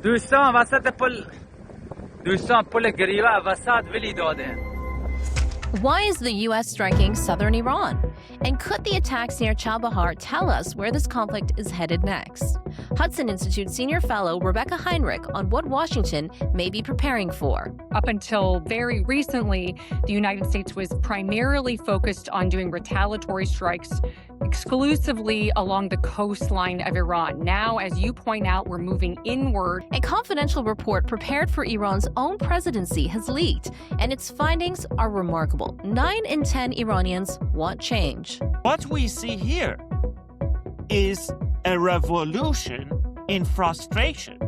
دوستان وسط پل دوستان پل گریوه وسط ولی داده. Why is the U.S. striking southern Iran? And could the attacks near Chabahar tell us where this conflict is headed next? Hudson Institute senior fellow Rebeccah Heinrichs on what Washington may be preparing for. Up until very recently, the United States was primarily focused on doing retaliatory strikes exclusively along the coastline of Iran. Now, as you point out, we're moving inward. A confidential report prepared for Iran's own presidency has leaked, and its findings are remarkable. 9 in 10 Iranians want change. What we see here is a revolution in frustration.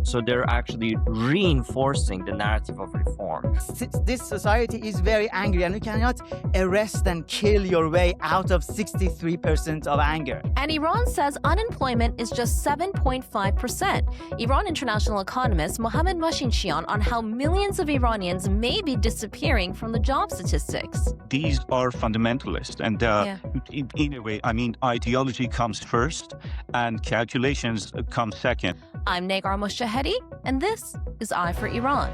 So they're actually reinforcing the narrative of reform. This society is very angry, and you cannot arrest and kill your way out of 63% of anger. And Iran says unemployment is just 7.5%. Iran international economist Mohammad Mashinshian on how millions of Iranians may be disappearing from the job statistics. These are fundamentalists, and in a way, I mean, ideology comes first and calculations come second. I'm Negar Moshahedi, and this is Eye for Iran.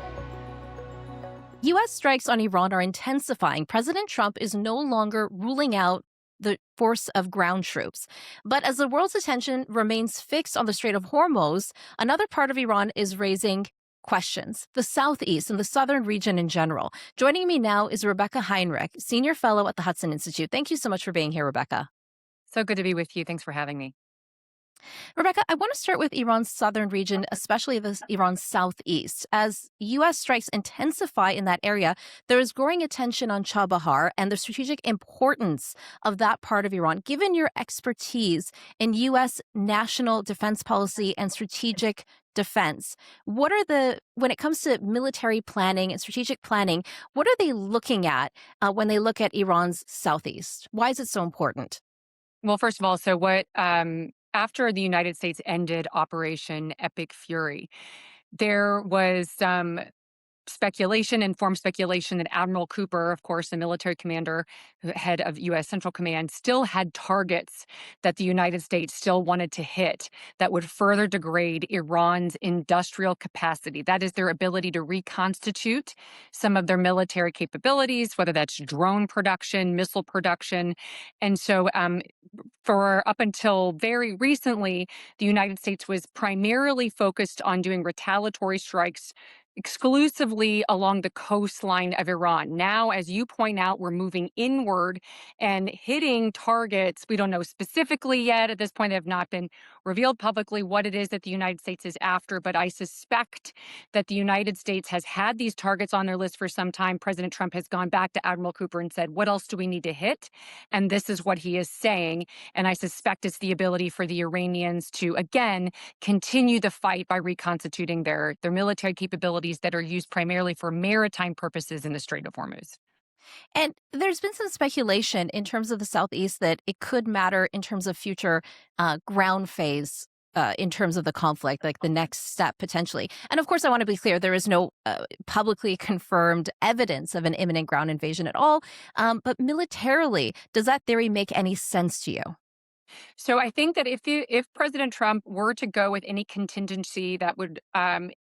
U.S. strikes on Iran are intensifying. President Trump is no longer ruling out the force of ground troops. But as the world's attention remains fixed on the Strait of Hormuz, another part of Iran is raising questions, the southeast and the southern region in general. Joining me now is Rebeccah Heinrichs, senior fellow at the Hudson Institute. Thank you so much for being here, Rebeccah. So good to be with you. Thanks for having me. Rebeccah, I want to start with Iran's southern region, especially Iran's southeast. As U.S. strikes intensify in that area, there is growing attention on Chabahar and the strategic importance of that part of Iran. Given your expertise in U.S. national defense policy and strategic defense, when it comes to military planning and strategic planning, what are they looking at when they look at Iran's southeast? Why is it so important? Well, first of all, after the United States ended Operation Epic Fury, there was some informed speculation that Admiral Cooper, of course, the military commander, head of U.S. Central Command, still had targets that the United States still wanted to hit that would further degrade Iran's industrial capacity. That is their ability to reconstitute some of their military capabilities, whether that's drone production, missile production. And so for up until very recently, the United States was primarily focused on doing retaliatory strikes exclusively along the coastline of Iran. Now, as you point out, we're moving inward and hitting targets. We don't know specifically yet. At this point, they have not been revealed publicly what it is that the United States is after, but I suspect that the United States has had these targets on their list for some time. President Trump has gone back to Admiral Cooper and said, what else do we need to hit? And this is what he is saying. And I suspect it's the ability for the Iranians to, again, continue the fight by reconstituting their military capabilities that are used primarily for maritime purposes in the Strait of Hormuz. And there's been some speculation in terms of the southeast that it could matter in terms of future ground phase in terms of the conflict, like the next step potentially. And of course, I want to be clear, there is no publicly confirmed evidence of an imminent ground invasion at all. But militarily, does that theory make any sense to you? So I think that if President Trump were to go with any contingency that would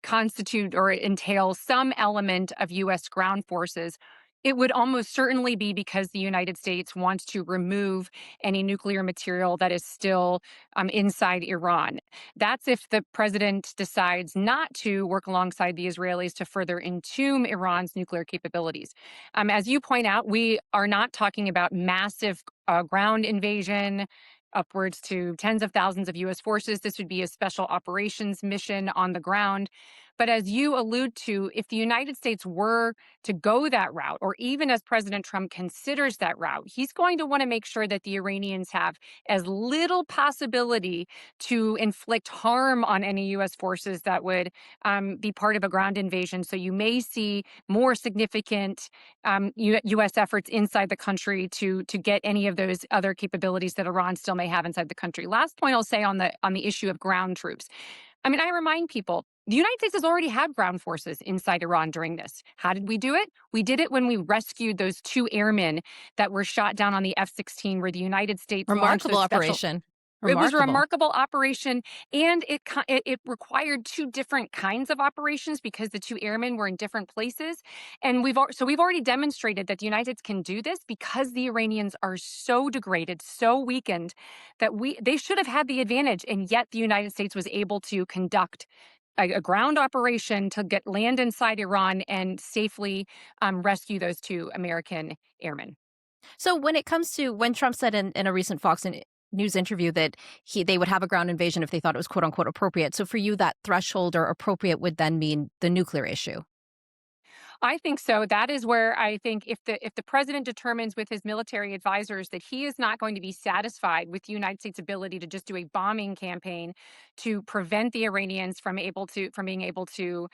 constitute or entail some element of U.S. ground forces, it would almost certainly be because the United States wants to remove any nuclear material that is still inside Iran. That's if the president decides not to work alongside the Israelis to further entomb Iran's nuclear capabilities. As you point out, we are not talking about massive ground invasion, upwards to tens of thousands of U.S. forces. This would be a special operations mission on the ground. But as you allude to, if the United States were to go that route, or even as President Trump considers that route, he's going to want to make sure that the Iranians have as little possibility to inflict harm on any U.S. forces that would be part of a ground invasion. So you may see more significant U.S. efforts inside the country to get any of those other capabilities that Iran still may have inside the country. Last point I'll say on the issue of ground troops. I remind people, the United States has already had ground forces inside Iran during this. How did we do it? We did it when we rescued those 2 airmen that were shot down on the F-16, where the United States remarkable operation. It was a Remarkable. remarkable operation, and it required two different kinds of operations because the two airmen were in different places. And we've already demonstrated that the United States can do this because the Iranians are so degraded, so weakened that they should have had the advantage, and yet the United States was able to conduct a ground operation to land inside Iran and safely rescue those two American airmen. So when it comes to when Trump said in a recent Fox News interview that they would have a ground invasion if they thought it was quote unquote appropriate. So for you, that threshold or appropriate would then mean the nuclear issue. I think so. That is where I think if the president determines with his military advisors that he is not going to be satisfied with the United States' ability to just do a bombing campaign to prevent the Iranians from being able to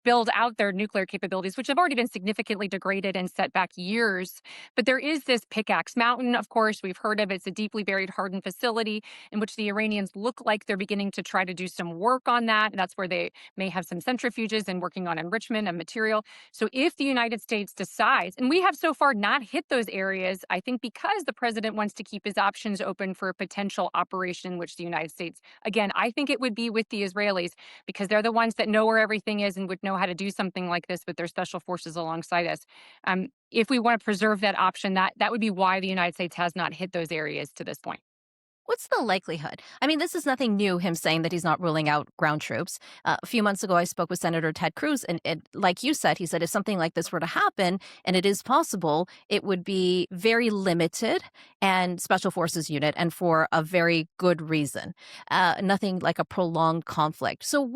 build out their nuclear capabilities, which have already been significantly degraded and set back years. But there is this Pickaxe Mountain, of course, we've heard of. It's a deeply buried hardened facility in which the Iranians look like they're beginning to try to do some work on that. And that's where they may have some centrifuges and working on enrichment of material. So if the United States decides, and we have so far not hit those areas, I think because the president wants to keep his options open for a potential operation in which the United States, again, I think it would be with the Israelis because they're the ones that know where everything is and would know how to do something like this with their special forces alongside us. If we want to preserve that option, that would be why the United States has not hit those areas to this point. What's the likelihood? I mean, this is nothing new, him saying that he's not ruling out ground troops. A few months ago, I spoke with Senator Ted Cruz, and like you said, he said if something like this were to happen, and it is possible, it would be very limited and special forces unit, and for a very good reason. Nothing like a prolonged conflict. So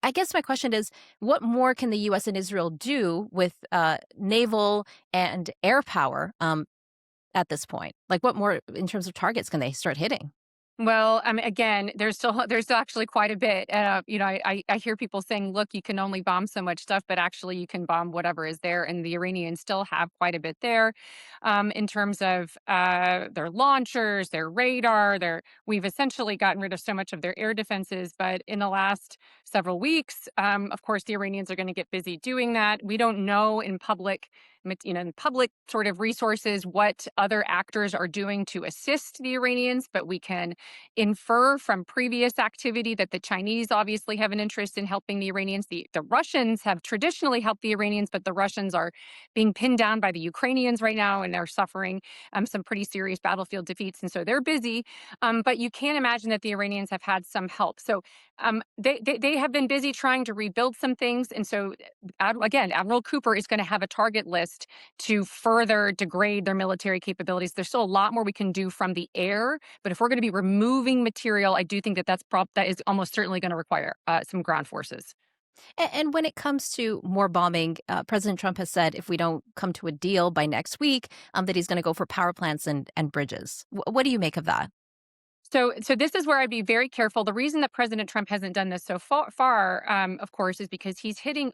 I guess my question is, what more can the U.S. and Israel do with naval and air power at this point? Like, what more in terms of targets can they start hitting? Well, again, there's still actually quite a bit. I hear people saying, "Look, you can only bomb so much stuff," but actually, you can bomb whatever is there, and the Iranians still have quite a bit there, in terms of their launchers, their radar. We've essentially gotten rid of so much of their air defenses, but in the last several weeks, of course, the Iranians are going to get busy doing that. We don't know in public sort of resources what other actors are doing to assist the Iranians, but we can infer from previous activity that the Chinese obviously have an interest in helping the Iranians. The Russians have traditionally helped the Iranians, but the Russians are being pinned down by the Ukrainians right now, and they're suffering some pretty serious battlefield defeats, and so they're busy. But you can imagine that the Iranians have had some help. So they have been busy trying to rebuild some things, and so again, Admiral Cooper is going to have a target list to further degrade their military capabilities. There's still a lot more we can do from the air, but if we're going to be removing material, I do think that that is almost certainly going to require some ground forces. And when it comes to more bombing, President Trump has said if we don't come to a deal by next week, that he's going to go for power plants and bridges. What do you make of that? So this is where I'd be very careful. The reason that President Trump hasn't done this so far, of course, is because he's hitting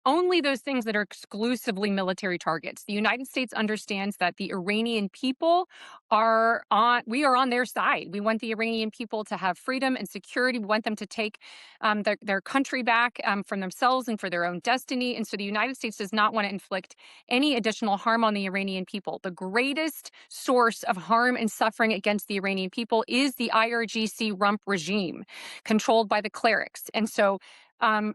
only those things that are exclusively military targets. The United States understands that the Iranian people we are on their side. We want the Iranian people to have freedom and security. We want them to take their country back from themselves and for their own destiny. And so the United States does not want to inflict any additional harm on the Iranian people. The greatest source of harm and suffering against the Iranian people is the IRGC rump regime controlled by the clerics. And so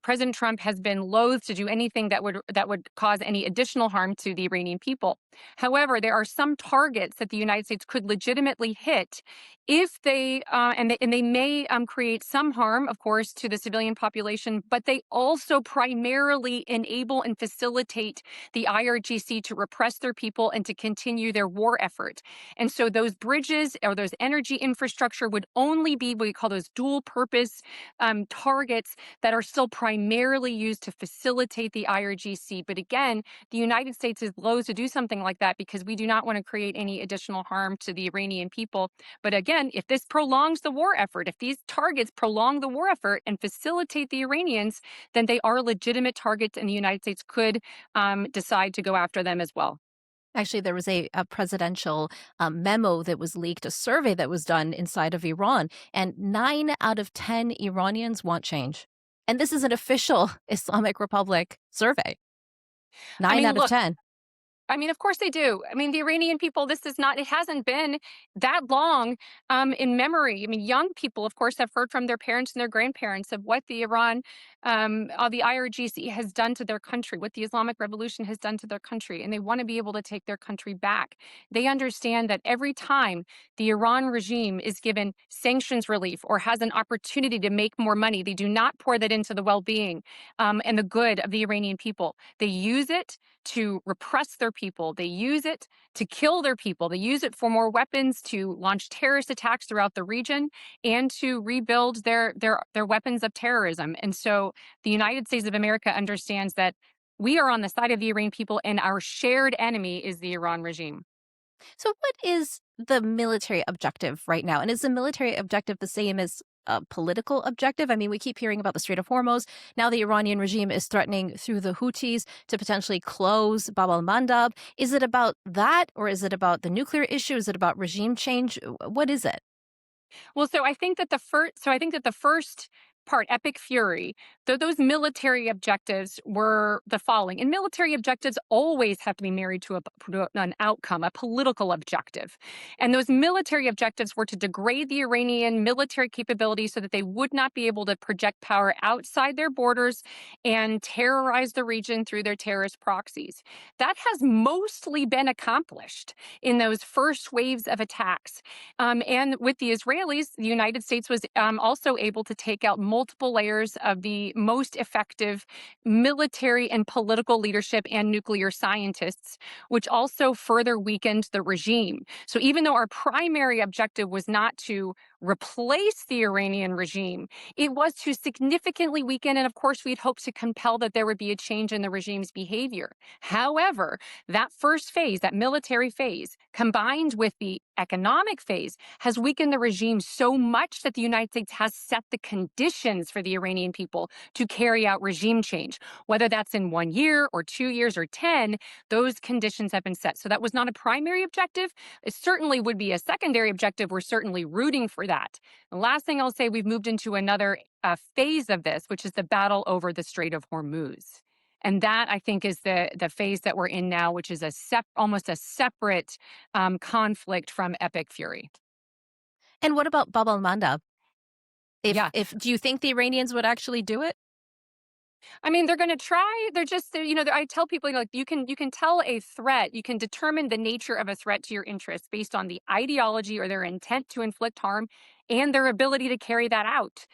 President Trump has been loath to do anything that would cause any additional harm to the Iranian people. However, there are some targets that the United States could legitimately hit if they may create some harm, of course, to the civilian population, but they also primarily enable and facilitate the IRGC to repress their people and to continue their war effort. And so those bridges or those energy infrastructure would only be what we call those dual purpose targets that are still primarily used to facilitate the IRGC. But again, the United States is loath to do something like that because we do not want to create any additional harm to the Iranian people. But again, if this prolongs the war effort, if these targets prolong the war effort and facilitate the Iranians, then they are legitimate targets, and the United States could decide to go after them as well. Actually, there was a presidential memo that was leaked, a survey that was done inside of Iran, and 9 out of 10 Iranians want change. And this is an official Islamic Republic survey. 9 out of 10. I mean, of course they do. I mean, the Iranian people, it hasn't been that long in memory. I mean, young people, of course, have heard from their parents and their grandparents of what the the IRGC has done to their country, what the Islamic Revolution has done to their country, and they want to be able to take their country back. They understand that every time the Iran regime is given sanctions relief or has an opportunity to make more money, they do not pour that into the well-being and the good of the Iranian people. They use it to repress their people. They use it to kill their people. They use it for more weapons, to launch terrorist attacks throughout the region, and to rebuild their weapons of terrorism. And so the United States of America understands that we are on the side of the Iranian people, and our shared enemy is the Iran regime. So what is the military objective right now? And is the military objective the same as a political objective? I mean, we keep hearing about the Strait of Hormuz. Now the Iranian regime is threatening through the Houthis to potentially close Bab al-Mandab. Is it about that, or is it about the nuclear issue? Is it about regime change? What is it? Well, so I think that the first part, Epic Fury, those military objectives were the following. And military objectives always have to be married to an outcome, a political objective. And those military objectives were to degrade the Iranian military capabilities so that they would not be able to project power outside their borders and terrorize the region through their terrorist proxies. That has mostly been accomplished in those first waves of attacks. And with the Israelis, the United States was also able to take out multiple layers of the most effective military and political leadership and nuclear scientists, which also further weakened the regime. So even though our primary objective was not to replace the Iranian regime, it was to significantly weaken, and of course we'd hope to compel that there would be a change in the regime's behavior. However, that first phase, that military phase, combined with the economic phase, has weakened the regime so much that the United States has set the conditions for the Iranian people to carry out regime change. Whether that's in 1 year or 2 years or 10, those conditions have been set. So that was not a primary objective. It certainly would be a secondary objective. We're certainly rooting for that. The last thing I'll say, we've moved into another phase of this, which is the battle over the Strait of Hormuz. And that, I think, is the phase that we're in now, which is almost a separate conflict from Epic Fury. And what about Bab al-Mandab? Yeah. Do you think the Iranians would actually do it? I mean, they're going to try. I tell people, you can tell a threat. You can determine the nature of a threat to your interests based on the ideology or their intent to inflict harm and their ability to carry that out.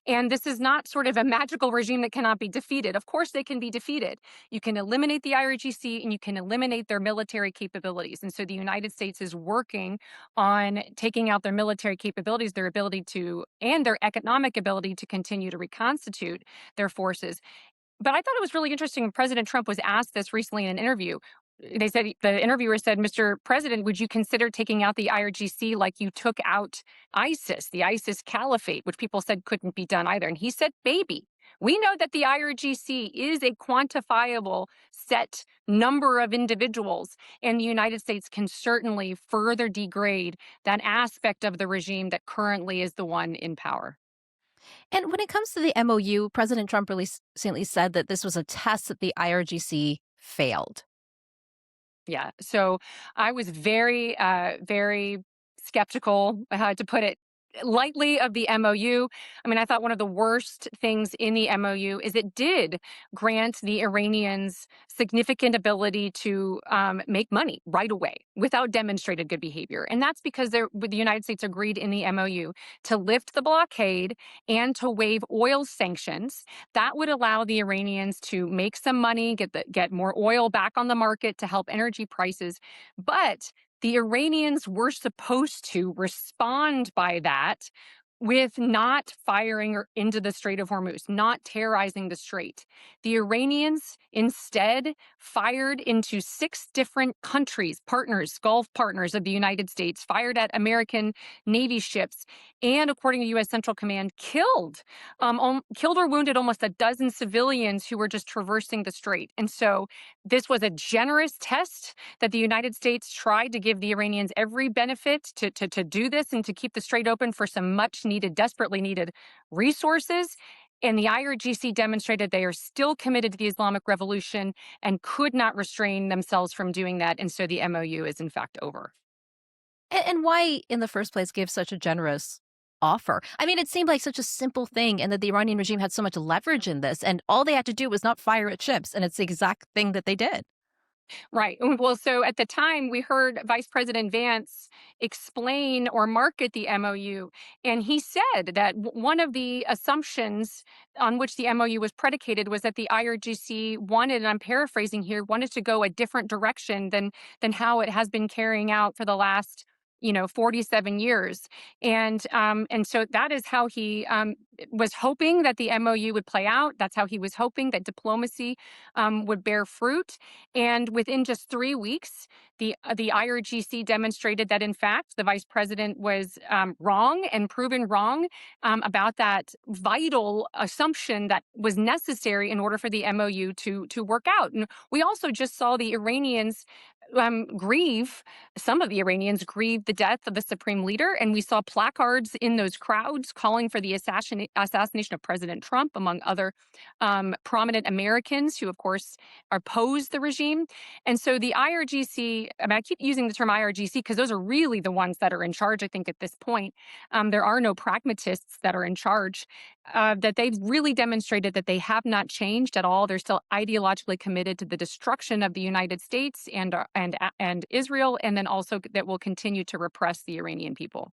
And this is not sort of a magical regime that cannot be defeated. Of course, they can be defeated. You can eliminate the IRGC and you can eliminate their military capabilities. And so the United States is working on taking out their military capabilities, their ability to, and their economic ability to continue to reconstitute their forces. But I thought it was really interesting when President Trump was asked this recently in an interview. The interviewer said, "Mr. President, would you consider taking out the IRGC like you took out ISIS, the ISIS caliphate," which people said couldn't be done either. And he said, "Baby, we know that the IRGC is a quantifiable set number of individuals, and the United States can certainly further degrade that aspect of the regime that currently is the one in power." And when it comes to the MOU, President Trump recently said that this was a test that the IRGC failed. Yeah. So I was very, very skeptical, to put it lightly, of the MOU. I mean, I thought one of the worst things in the MOU is it did grant the Iranians significant ability to make money right away without demonstrated good behavior. And that's because the United States agreed in the MOU to lift the blockade and to waive oil sanctions. That would allow the Iranians to make some money, get more oil back on the market to help energy prices. But the Iranians were supposed to respond by that with not firing into the Strait of Hormuz, not terrorizing the strait. The Iranians instead fired into 6 different countries, Gulf partners of the United States, fired at American Navy ships, and according to U.S. Central Command, killed or wounded almost a dozen civilians who were just traversing the strait. And so this was a generous test that the United States tried to give the Iranians every benefit to do this and to keep the strait open for some desperately needed resources. And the IRGC demonstrated they are still committed to the Islamic Revolution and could not restrain themselves from doing that. And so the MOU is in fact over. And why, in the first place, give such a generous offer? I mean, it seemed like such a simple thing, and that the Iranian regime had so much leverage in this, and all they had to do was not fire at ships, and it's the exact thing that they did. Right. Well, so at the time, we heard Vice President Vance explain or market the MOU. And he said that one of the assumptions on which the MOU was predicated was that the IRGC wanted, and I'm paraphrasing here, wanted to go a different direction than how it has been carrying out for the last 47 years. And so that is how he was hoping that the MOU would play out. That's how he was hoping that diplomacy would bear fruit. And within just 3 weeks, the IRGC demonstrated that, in fact, the vice president was wrong and proven wrong about that vital assumption that was necessary in order for the MOU to work out. And we also just saw the Iranians grieve. Some of the Iranians grieved the death of the supreme leader, and we saw placards in those crowds calling for the assassination of President Trump, among other prominent Americans who, of course, opposed the regime. And so the IRGC, I mean, I keep using the term IRGC because those are really the ones that are in charge, I think, at this point. There are no pragmatists that are in charge, that they've really demonstrated that they have not changed at all. They're still ideologically committed to the destruction of the United States and Israel, and then also that will continue to repress the Iranian people.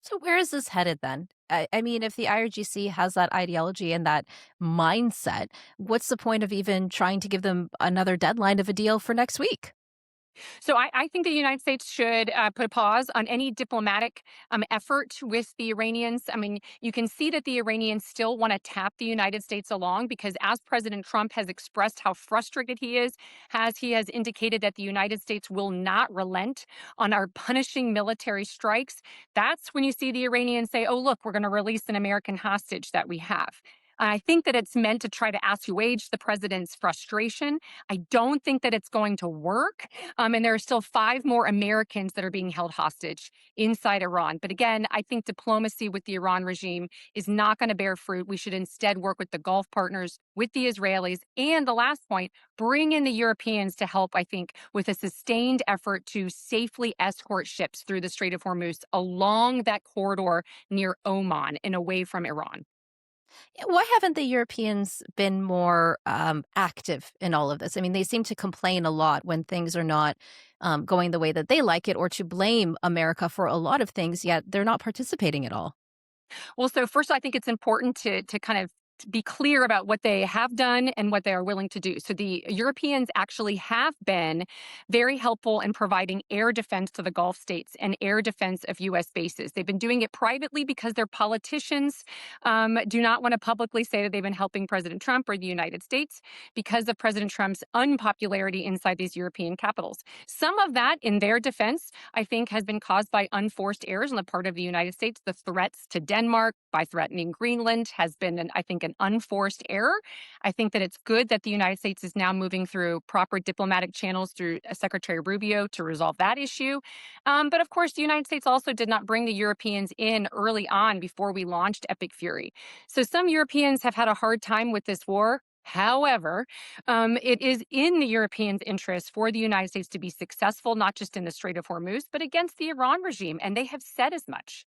So where is this headed then? I mean, if the IRGC has that ideology and that mindset, what's the point of even trying to give them another deadline of a deal for next week? So I think the United States should put a pause on any diplomatic effort with the Iranians. I mean, you can see that the Iranians still want to tap the United States along because, as President Trump has expressed how frustrated he is, he has indicated that the United States will not relent on our punishing military strikes. That's when you see the Iranians say, oh, look, we're going to release an American hostage that we have. I think that it's meant to try to assuage the president's frustration. I don't think that it's going to work. And there are still 5 more Americans that are being held hostage inside Iran. But again, I think diplomacy with the Iran regime is not going to bear fruit. We should instead work with the Gulf partners, with the Israelis. And the last point, bring in the Europeans to help, I think, with a sustained effort to safely escort ships through the Strait of Hormuz along that corridor near Oman and away from Iran. Why haven't the Europeans been more active in all of this? I mean, they seem to complain a lot when things are not going the way that they like it, or to blame America for a lot of things, yet they're not participating at all. Well, so first, I think it's important to kind of be clear about what they have done and what they are willing to do. So the Europeans actually have been very helpful in providing air defense to the Gulf states and air defense of U.S. bases. They've been doing it privately because their politicians do not want to publicly say that they've been helping President Trump or the United States because of President Trump's unpopularity inside these European capitals. Some of that, in their defense, I think, has been caused by unforced errors on the part of the United States. The threats to Denmark by threatening Greenland has been, I think, an unforced error. I think that it's good that the United States is now moving through proper diplomatic channels through Secretary Rubio to resolve that issue. But of course, the United States also did not bring the Europeans in early on before we launched Epic Fury. So some Europeans have had a hard time with this war. However, it is in the Europeans' interest for the United States to be successful, not just in the Strait of Hormuz, but against the Iran regime. And they have said as much.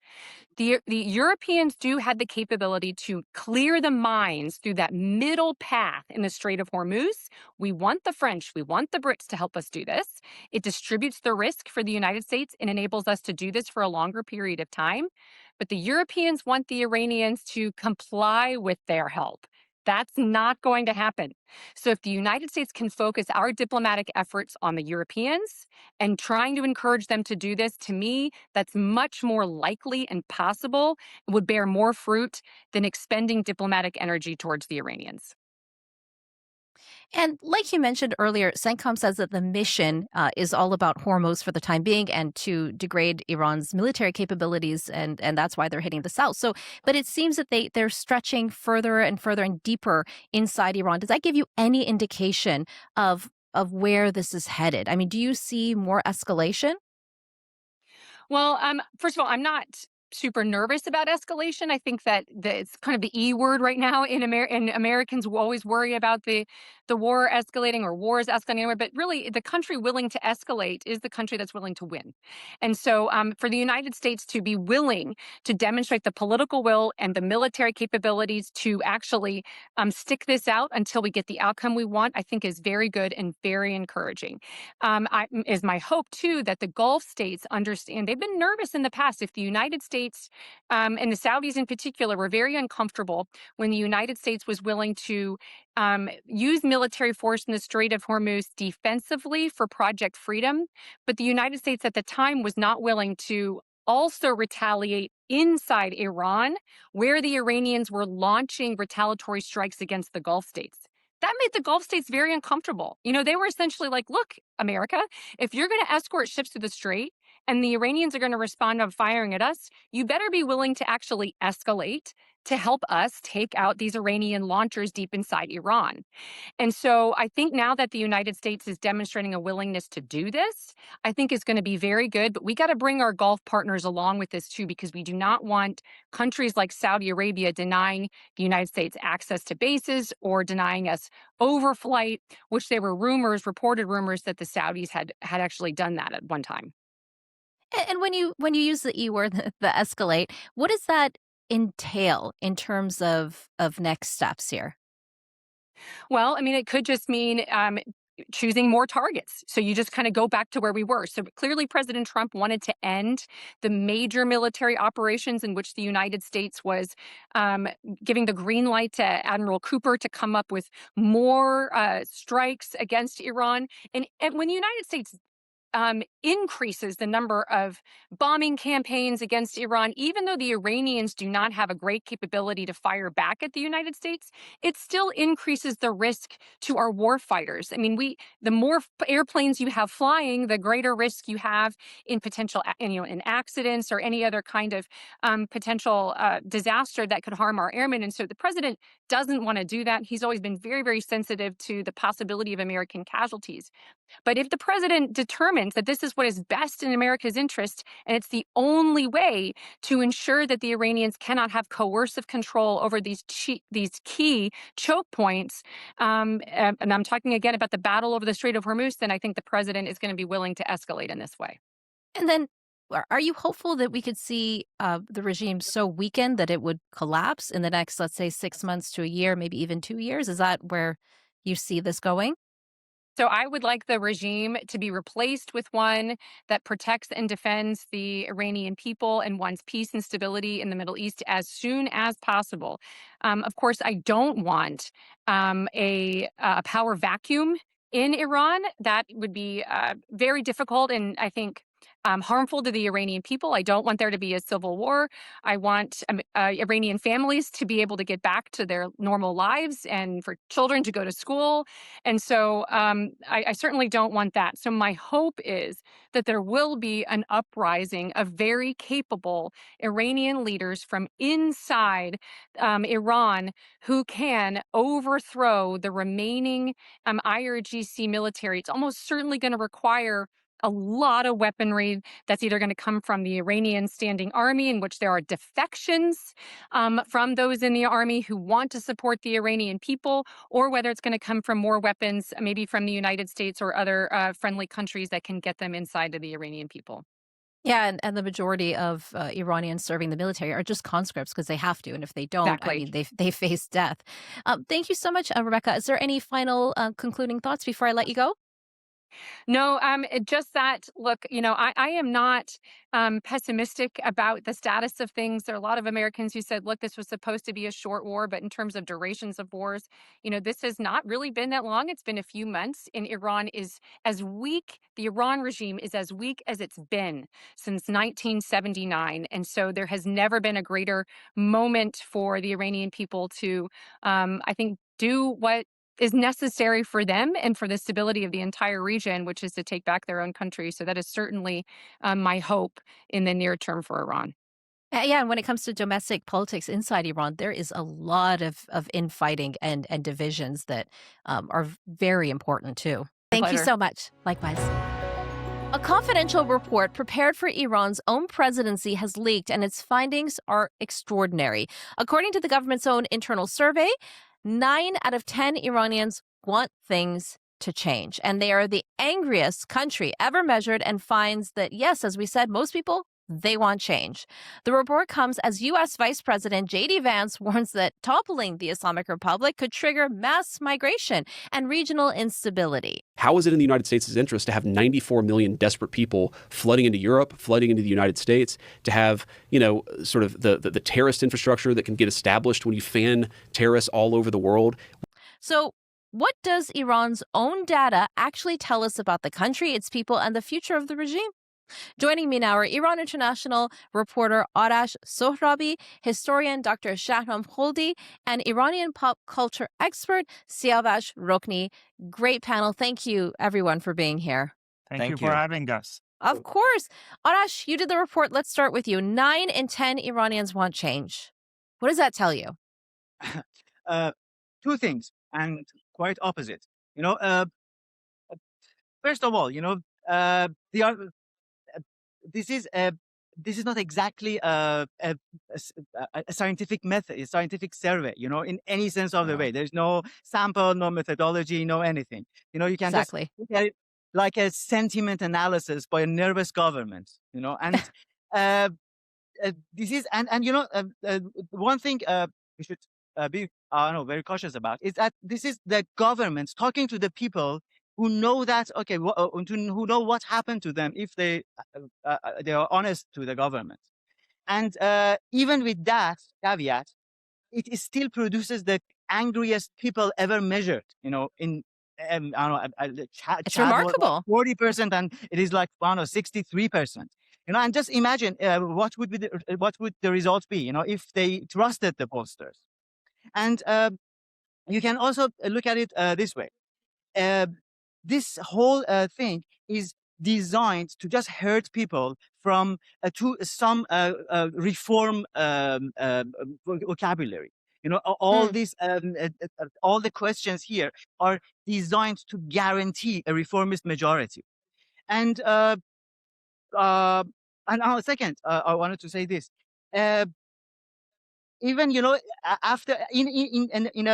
The Europeans do have the capability to clear the mines through that middle path in the Strait of Hormuz. We want the French, we want the Brits to help us do this. It distributes the risk for the United States and enables us to do this for a longer period of time. But the Europeans want the Iranians to comply with their help. That's not going to happen. So if the United States can focus our diplomatic efforts on the Europeans and trying to encourage them to do this, to me, that's much more likely and possible, would bear more fruit than expending diplomatic energy towards the Iranians. And like you mentioned earlier, CENTCOM says that the mission is all about Hormuz for the time being and to degrade Iran's military capabilities, and that's why they're hitting the south. So, but it seems that they're stretching further and further and deeper inside Iran. Does that give you any indication of where this is headed? I mean, do you see more escalation? Well, first of all, I'm not super nervous about escalation. I think that it's kind of the E word right now in and Americans will always worry about the war escalating or wars escalating, but really the country willing to escalate is the country that's willing to win. And so for the United States to be willing to demonstrate the political will and the military capabilities to actually stick this out until we get the outcome we want, I think is very good and very encouraging. Is my hope, too, that the Gulf states understand. They've been nervous in the past. If the United States and the Saudis in particular were very uncomfortable when the United States was willing to use military force in the Strait of Hormuz defensively for Project Freedom. But the United States at the time was not willing to also retaliate inside Iran, where the Iranians were launching retaliatory strikes against the Gulf states. That made the Gulf states very uncomfortable. They were essentially like, look, America, if you're going to escort ships to the Strait and the Iranians are going to respond by firing at us, you better be willing to actually escalate to help us take out these Iranian launchers deep inside Iran. And so I think now that the United States is demonstrating a willingness to do this, I think is going to be very good. But we got to bring our Gulf partners along with this, too, because we do not want countries like Saudi Arabia denying the United States access to bases or denying us overflight, which there were reported rumors that the Saudis had actually done that at one time. And when you use the E word, the escalate, what does that entail in terms of next steps here? Well, I mean, it could just mean choosing more targets. So you just kind of go back to where we were. So clearly President Trump wanted to end the major military operations in which the United States was giving the green light to Admiral Cooper to come up with more strikes against Iran. And when the United States increases the number of bombing campaigns against Iran, even though the Iranians do not have a great capability to fire back at the United States, it still increases the risk to our war fighters. I mean, the more airplanes you have flying, the greater risk you have in potential, in accidents or any other kind of potential disaster that could harm our airmen. And so the president doesn't want to do that. He's always been very, very sensitive to the possibility of American casualties. But if the president determines that this is what is best in America's interest, and it's the only way to ensure that the Iranians cannot have coercive control over these key choke points, and I'm talking again about the battle over the Strait of Hormuz, then I think the president is going to be willing to escalate in this way. And then are you hopeful that we could see the regime so weakened that it would collapse in the next, let's say, 6 months to a year, maybe even 2 years? Is that where you see this going? So I would like the regime to be replaced with one that protects and defends the Iranian people and wants peace and stability in the Middle East as soon as possible. Of course, I don't want a power vacuum in Iran. That would be very difficult and I think harmful to the Iranian people. I don't want there to be a civil war. I want Iranian families to be able to get back to their normal lives and for children to go to school. And so I certainly don't want that. So my hope is that there will be an uprising of very capable Iranian leaders from inside Iran who can overthrow the remaining IRGC military. It's almost certainly going to require a lot of weaponry that's either going to come from the Iranian standing army, in which there are defections from those in the army who want to support the Iranian people, or whether it's going to come from more weapons, maybe from the United States or other friendly countries that can get them inside to the Iranian people. Yeah, and the majority of Iranians serving the military are just conscripts because they have to, and if they don't, Exactly. I mean, they face death. Thank you so much, Rebeccah. Is there any final concluding thoughts before I let you go? No, just that, look, I am not pessimistic about the status of things. There are a lot of Americans who said, look, this was supposed to be a short war, but in terms of durations of wars, this has not really been that long. It's been a few months, and Iran is as weak. The Iran regime is as weak as it's been since 1979. And so there has never been a greater moment for the Iranian people to, I think, do what is necessary for them and for the stability of the entire region, which is to take back their own country. So that is certainly my hope in the near term for Iran. Yeah, and when it comes to domestic politics inside Iran, there is a lot of infighting and divisions that are very important too. Thank you Pleasure. so much. Likewise. A confidential report prepared for Iran's own presidency has leaked, and its findings are extraordinary. According to the government's own internal survey, 9 out of 10 Iranians want things to change, and they are the angriest country ever measured, and finds that, yes, as we said, most people, they want change. The report comes as U.S. Vice President J.D. Vance warns that toppling the Islamic Republic could trigger mass migration and regional instability. How is it in the United States' interest to have 94 million desperate people flooding into Europe, flooding into the United States, to have, sort of the terrorist infrastructure that can get established when you fan terrorists all over the world? So what does Iran's own data actually tell us about the country, its people, and the future of the regime? Joining me now are Iran International reporter Arash Sohrabi, historian Dr. Shahram Kholdi, and Iranian pop culture expert Siavash Rokni. Great panel. Thank you, everyone, for being here. Thank you for having us. Of course. Arash, you did the report. Let's start with you. 9 in 10 Iranians want change. What does that tell you? Two things, and quite opposite. First of all, this is not exactly a scientific method, a scientific survey, in any sense of the way. There's no sample, no methodology, no anything. You can just look at it like a sentiment analysis by a nervous government, and this is, one thing we should be very cautious about is that this is the government talking to the people who know that, who know what happened to them if they are honest to the government. And even with that caveat, it still produces the angriest people ever measured, in, it's remarkable. 40%, and it is like, 63%. And just imagine what would the result be, if they trusted the pollsters. And you can also look at it this way. This whole thing is designed to just hurt people from to some reform vocabulary. All these, all the questions here are designed to guarantee a reformist majority. And second, I wanted to say this. Even after in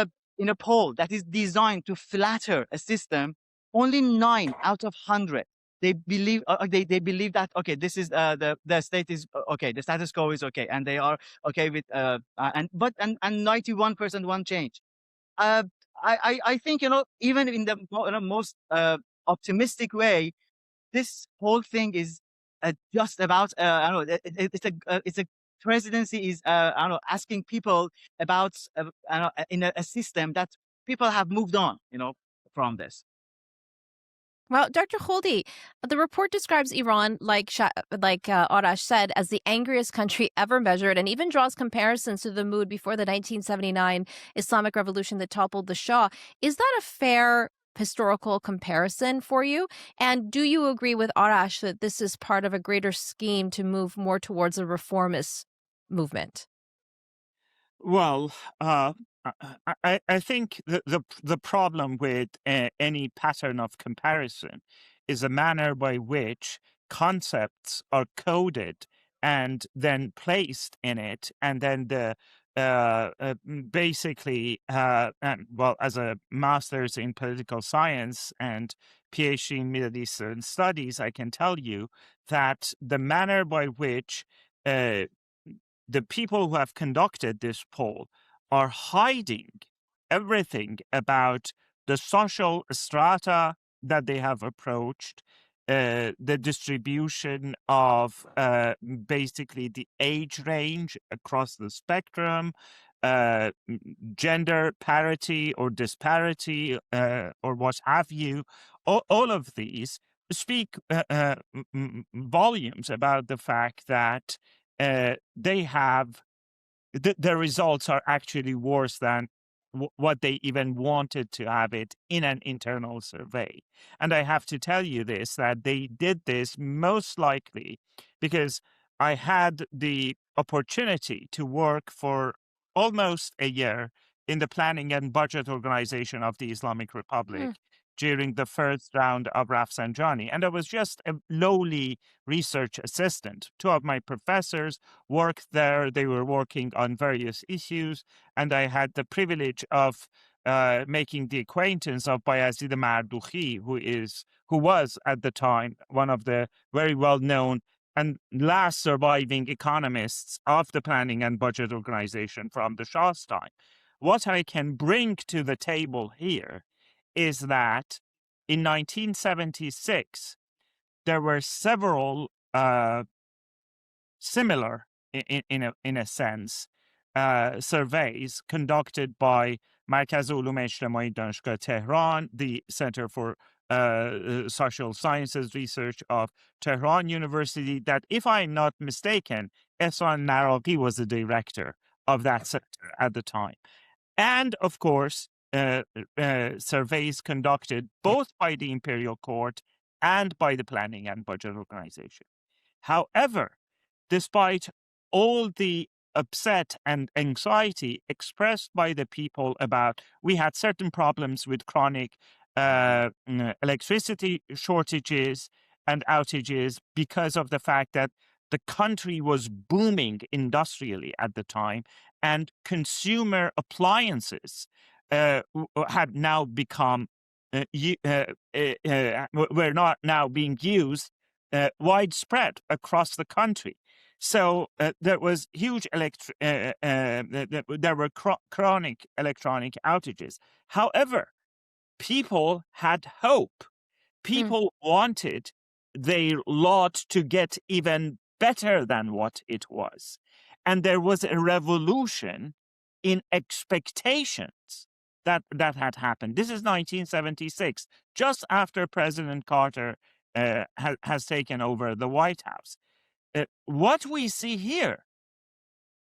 a poll that is designed to flatter a system, only 9 out of 100 they believe they believe that this is the state is okay, the status quo is okay, and they are okay with and 91% want change. I think even in the most optimistic way, this whole thing is just about it's a presidency is asking people about in a system that people have moved on from this. Well, Dr. Kholdi, the report describes Iran, like Arash said, as the angriest country ever measured, and even draws comparisons to the mood before the 1979 Islamic Revolution that toppled the Shah. Is that a fair historical comparison for you? And do you agree with Arash that this is part of a greater scheme to move more towards a reformist movement? Well, I think the problem with any pattern of comparison is a manner by which concepts are coded and then placed in it, and then the basically, as a master's in political science and PhD in Middle Eastern studies, I can tell you that the manner by which the people who have conducted this poll are hiding everything about the social strata that they have approached, the distribution of basically the age range across the spectrum, gender parity or disparity, or what have you. All of these speak volumes about the fact that they have the results are actually worse than what they even wanted to have it in an internal survey. And I have to tell you this, that they did this most likely because I had the opportunity to work for almost a year in the planning and budget organization of the Islamic Republic during the first round of Rafsanjani. And I was just a lowly research assistant. Two of my professors worked there. They were working on various issues. And I had the privilege of making the acquaintance of Bayazid Mardukhi, who was at the time one of the very well-known and last surviving economists of the Planning and Budget Organization from the Shah's time. What I can bring to the table here is that in 1976, there were several similar, in a sense, surveys conducted by Markaz Ulum Ijtimai Danishgah Tehran, the Center for Social Sciences Research of Tehran University, that, if I'm not mistaken, Ehsan Naraqi was the director of that center at the time. And, of course, surveys conducted both by the Imperial Court and by the Planning and Budget Organization. However, despite all the upset and anxiety expressed by the people about, we had certain problems with chronic electricity shortages and outages because of the fact that the country was booming industrially at the time, and consumer appliances had now become were not now being used widespread across the country. So there was huge there were chronic electronic outages. However, people had hope. People wanted their lot to get even better than what it was. And there was a revolution in expectations that had happened. This is 1976, just after President Carter has taken over the White House. What we see here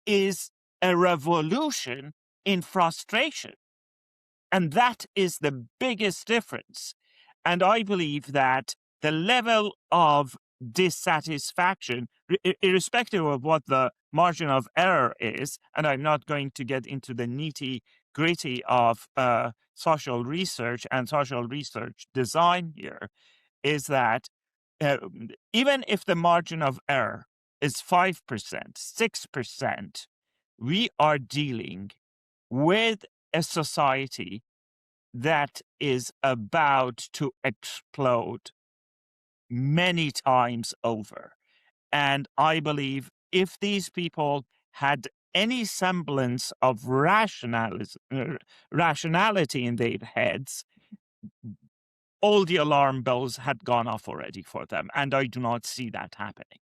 is a revolution in frustration. And that is the biggest difference. And I believe that the level of dissatisfaction, irrespective of what the margin of error is, and I'm not going to get into the nitty-gritty of social research and social research design here, is that even if the margin of error is 5%, 6%, we are dealing with a society that is about to explode many times over. And I believe if these people had any semblance of rationality in their heads, all the alarm bells had gone off already for them. And I do not see that happening.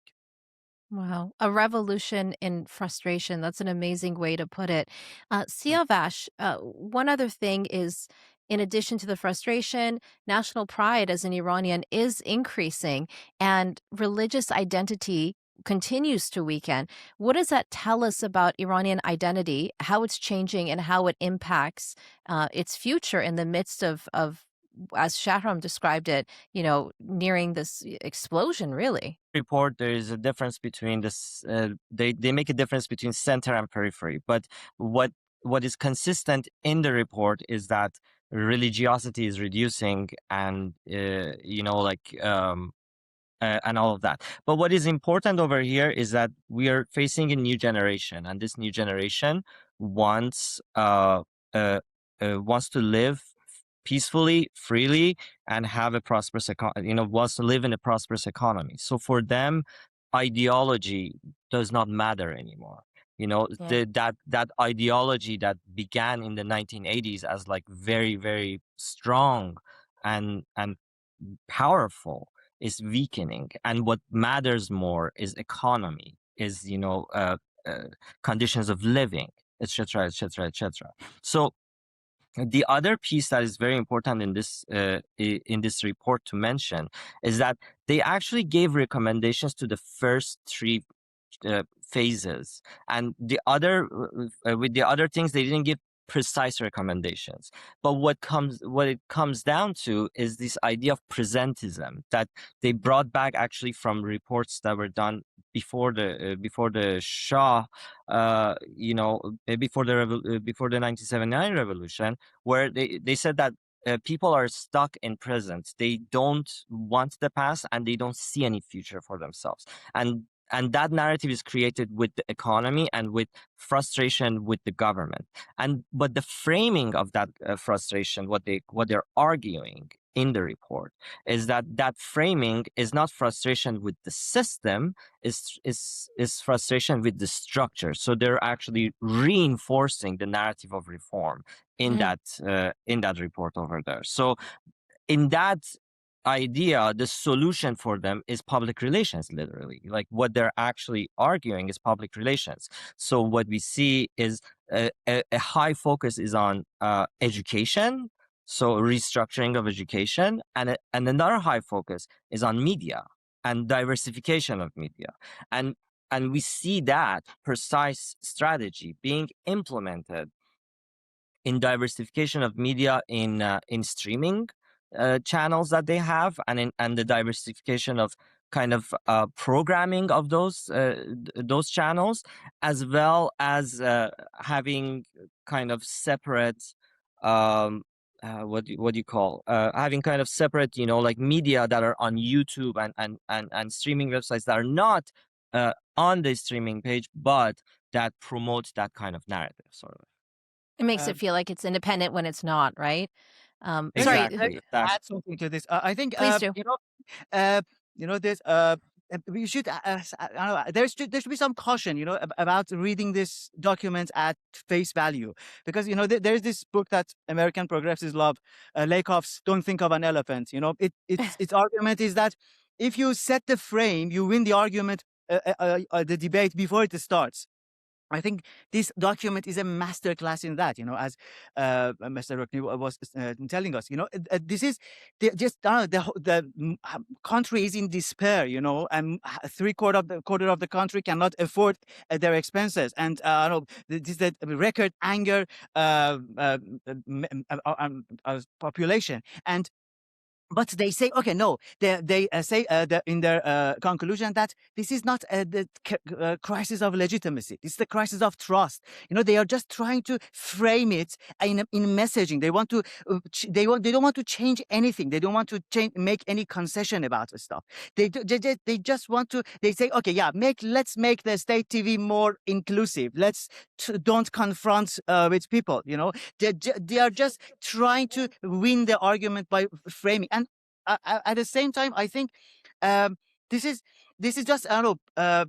Wow. A revolution in frustration. That's an amazing way to put it. Siavash, one other thing is, in addition to the frustration, national pride as an Iranian is increasing, and religious identity continues to weaken. What does that tell us about Iranian identity, how it's changing, and how it impacts its future in the midst of, as Shahram described it, nearing this explosion, really? Report, there is a difference between this. They make a difference between center and periphery. But what is consistent in the report is that religiosity is reducing, and and all of that. But what is important over here is that we are facing a new generation, and this new generation wants to live peacefully, freely, and have a prosperous wants to live in a prosperous economy. So for them, ideology does not matter anymore. That ideology that began in the 1980s as like very, very strong and powerful is weakening. And what matters more is economy, is conditions of living, etc., etc., etc. So the other piece that is very important in this report to mention is that they actually gave recommendations to the first three phases, and the other with the other things they didn't give precise recommendations. But what it comes down to is this idea of presentism that they brought back actually from reports that were done before the Shah, before the 1979 revolution, where they said that people are stuck in present. They don't want the past, and they don't see any future for themselves. And that narrative is created with the economy and with frustration with the government. But the framing of that frustration, what they're arguing in the report, is that framing is not frustration with the system, is frustration with the structure. So they're actually reinforcing the narrative of reform in that report over there. So in that idea, the solution for them is public relations, literally. Like, what they're actually arguing is public relations. So what we see is a high focus is on education, so restructuring of education, and another high focus is on media and diversification of media. And we see that precise strategy being implemented in diversification of media in streaming channels that they have, and the diversification of kind of programming of those channels, as well as having kind of separate what do you call having kind of separate, like media that are on YouTube and streaming websites that are not on the streaming page, but that promote that kind of narrative, sort of. It makes it feel like it's independent when it's not, right? Exactly. Sorry. Add something to this. I think Please do. there's we should I don't know, there should be some caution, about reading this document at face value, because there's this book that American progressives love, Lakoff's "Don't Think of an Elephant." Its argument is that if you set the frame, you win the argument, the debate before it starts. I think this document is a masterclass in that, as Mr. Rukni was telling us. This is the country is in despair, and quarter of the country cannot afford their expenses, and this is the record anger population. But they say, okay, no. They say in their conclusion that this is not the crisis of legitimacy. This is the crisis of trust. They are just trying to frame it in messaging. They want to. They don't want to change anything. They don't want to make any concession about the stuff. They just want to. They say, okay, yeah, let's make the state TV more inclusive. Don't confront with people. They are just trying to win the argument by framing. And at the same time, I think this is just, I don't know.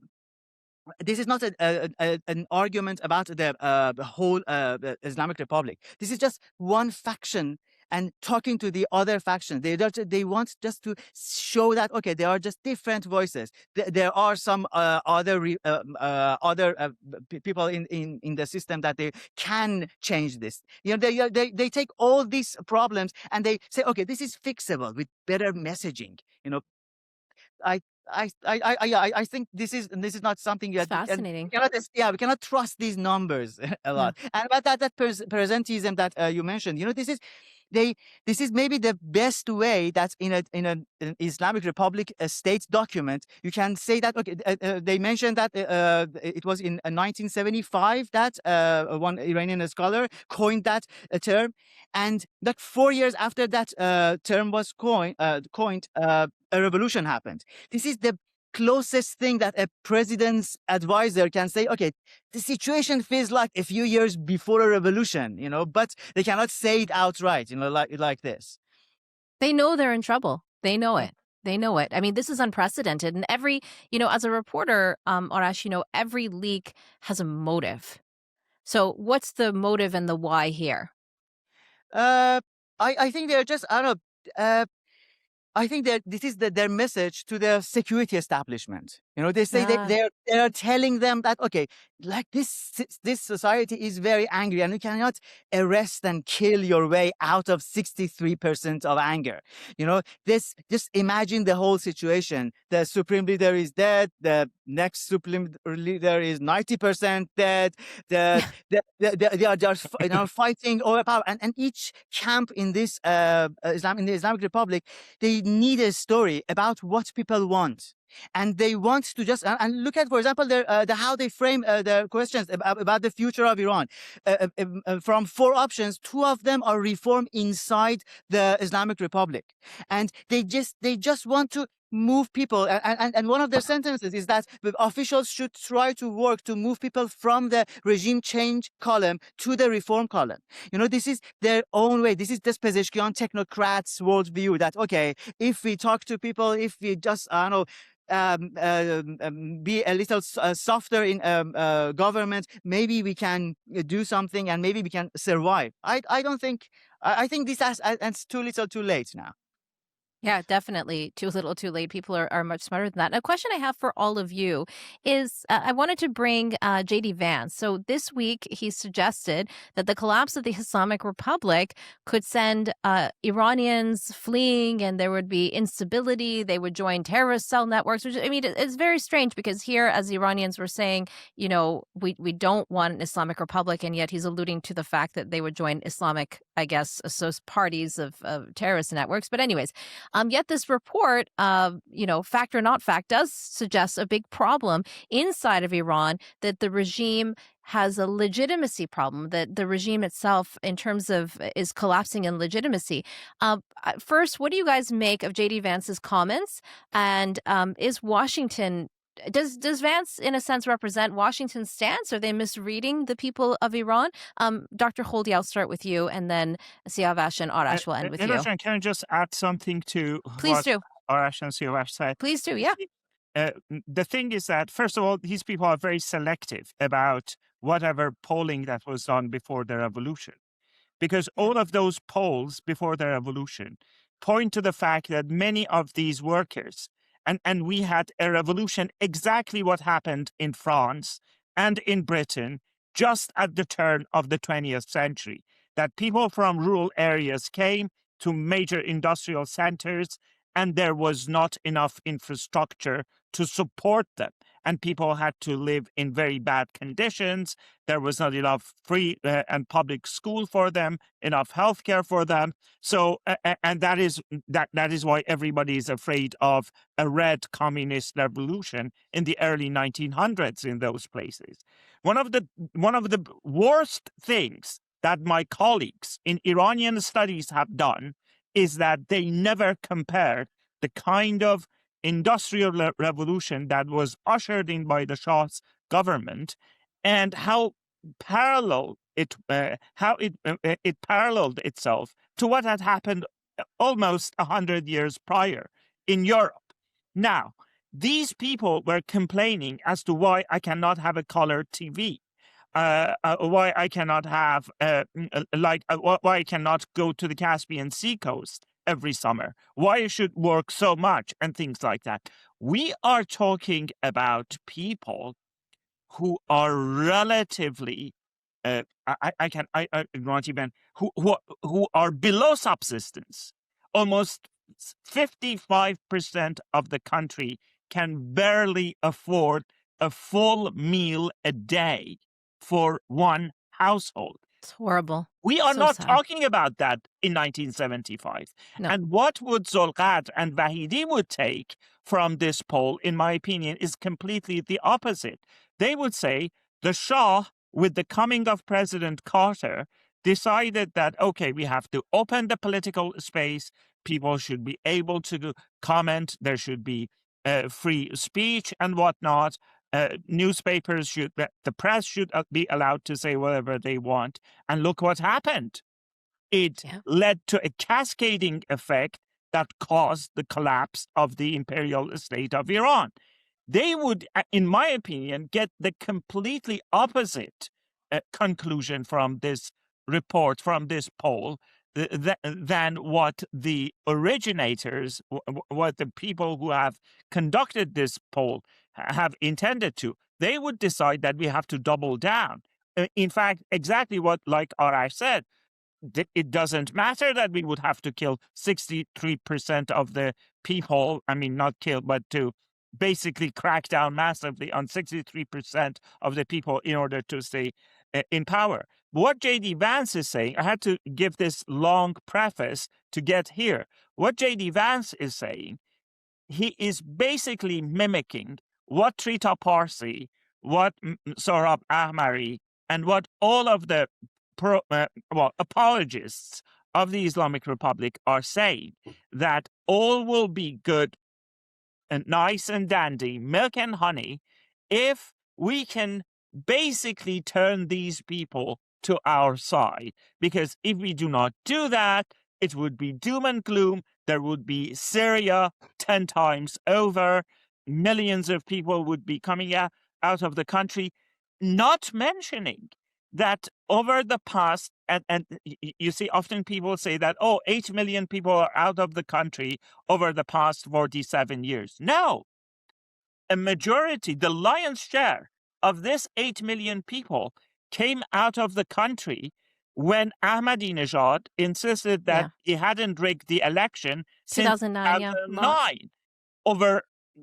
This is not an argument about the whole Islamic Republic. This is just one faction and talking to the other faction. They want just to show that, okay, there are just different voices. There are some other people in the system that they can change this. They take all these problems and they say, okay, this is fixable with better messaging. I think this is not something that fascinating. We cannot trust these numbers a lot. And about that presentism that you mentioned, this is maybe the best way that in an Islamic Republic state document you can say that, okay, they mentioned that it was in 1975 that one Iranian scholar coined that term, and that 4 years after that term was coined, a revolution happened. This is the closest thing that a president's advisor can say, okay, the situation feels like a few years before a revolution, but they cannot say it outright, like this. They know they're in trouble. They know it. They know it. I mean, this is unprecedented. And every, as a reporter, Arash, every leak has a motive. So what's the motive and the why here? I think they're just, I don't know, I think that this is their message to the security establishment. They say they are telling them that, okay, like this society is very angry and you cannot arrest and kill your way out of 63% of anger. Just imagine the whole situation. The supreme leader is dead. The next supreme leader is 90% dead. They are just fighting over power. And each camp in this in the Islamic Republic, they need a story about what people want. And they want to just and look at, for example, how they frame the questions about the future of Iran. From 4 options, 2 of them are reform inside the Islamic Republic, and they just want to move people. And one of their sentences is that the officials should try to work to move people from the regime change column to the reform column. This is their own way. This is this Pezeshkian technocrats worldview that, okay, if we talk to people, if we just, be a little softer in government, maybe we can do something and maybe we can survive. I don't think, I think this it's too little too late now. Yeah, definitely. Too little, too late. People are much smarter than that. A question I have for all of you is I wanted to bring J.D. Vance. So this week, he suggested that the collapse of the Islamic Republic could send Iranians fleeing, and there would be instability. They would join terrorist cell networks, which, I mean, it's very strange because here, as Iranians were saying, we don't want an Islamic Republic, and yet he's alluding to the fact that they would join Islamic, I guess, parties of terrorist networks. But anyways, yet this report, fact or not fact, does suggest a big problem inside of Iran, that the regime has a legitimacy problem, that the regime itself, in terms of, is collapsing in legitimacy. First, what do you guys make of J.D. Vance's comments? And is Washington... Does Vance, in a sense, represent Washington's stance? Are they misreading the people of Iran? Dr. Holdi, I'll start with you, and then Siavash and Arash will end with you. Can I just add something to Please what do. Arash and Siavash said? Please do, yeah. The thing is that, first of all, these people are very selective about whatever polling that was done before the revolution. Because all of those polls before the revolution point to the fact that many of these workers, and we had a revolution, exactly what happened in France and in Britain just at the turn of the 20th century, that people from rural areas came to major industrial centers and there was not enough infrastructure to support them. And people had to live in very bad conditions. There was not enough free and public school for them, enough healthcare for them. So, and that is why everybody is afraid of a red communist revolution in the early 1900s in those places. One of the worst things that my colleagues in Iranian studies have done is that they never compared the kind of industrial revolution that was ushered in by the Shah's government and how it paralleled itself to what had happened almost 100 years prior in Europe. Now, these people were complaining as to why I cannot have a color TV. Why I cannot have, why I cannot go to the Caspian Sea coast every summer, why I should work so much, and things like that. We are talking about people who are relatively, who are below subsistence. Almost 55% of the country can barely afford a full meal a day for one household. It's horrible. We are So not sad. talking about that in 1975. No. And what would Zolqadr and Vahidi would take from this poll, in my opinion, is completely the opposite. They would say the Shah, with the coming of President Carter, decided that, okay, we have to open the political space. People should be able to comment. There should be free speech and whatnot. Newspapers the press should be allowed to say whatever they want. And look what happened. It led to a cascading effect that caused the collapse of the imperial state of Iran. They would, in my opinion, get the completely opposite conclusion from this report, from this poll, than what the originators, what the people who have conducted this poll have intended to. They would decide that we have to double down. In fact, exactly what, like Arash said, it doesn't matter that we would have to kill 63% of the people. I mean, not kill, but to basically crack down massively on 63% of the people in order to stay in power. What J.D. Vance is saying, I had to give this long preface to get here. What J.D. Vance is saying he is basically mimicking what Trita Parsi, what Sohrab Ahmari, and what all of the apologists of the Islamic Republic are saying, that all will be good and nice and dandy, milk and honey, if we can basically turn these people to our side. Because if we do not do that, it would be doom and gloom. There would be Syria 10 times over. Millions of people would be coming out of the country, not mentioning that over the past, and you see, often people say that, 8 million people are out of the country over the past 47 years. No, a majority, the lion's share of this 8 million people came out of the country when Ahmadinejad insisted that he hadn't rigged the election since 2009.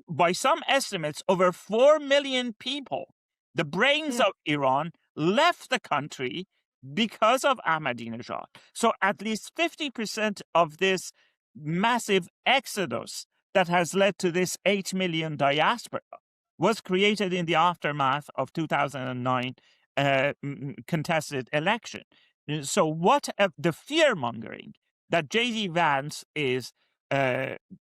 By some estimates, over 4 million people, the brains of Iran, left the country because of Ahmadinejad. So at least 50% of this massive exodus that has led to this 8 million diaspora was created in the aftermath of 2009 contested election. So what the fear-mongering that J.D. Vance is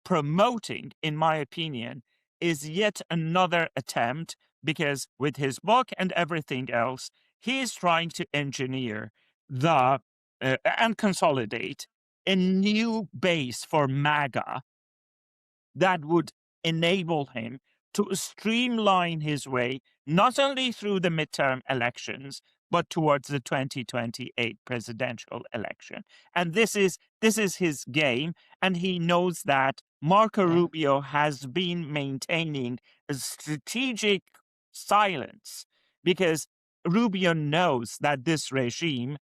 promoting, in my opinion, is yet another attempt, because with his book and everything else, he is trying to engineer and consolidate a new base for MAGA that would enable him to streamline his way not only through the midterm elections, but towards the 2028 presidential election. And this is his game, and he knows that Marco Rubio has been maintaining a strategic silence, because Rubio knows that this regime,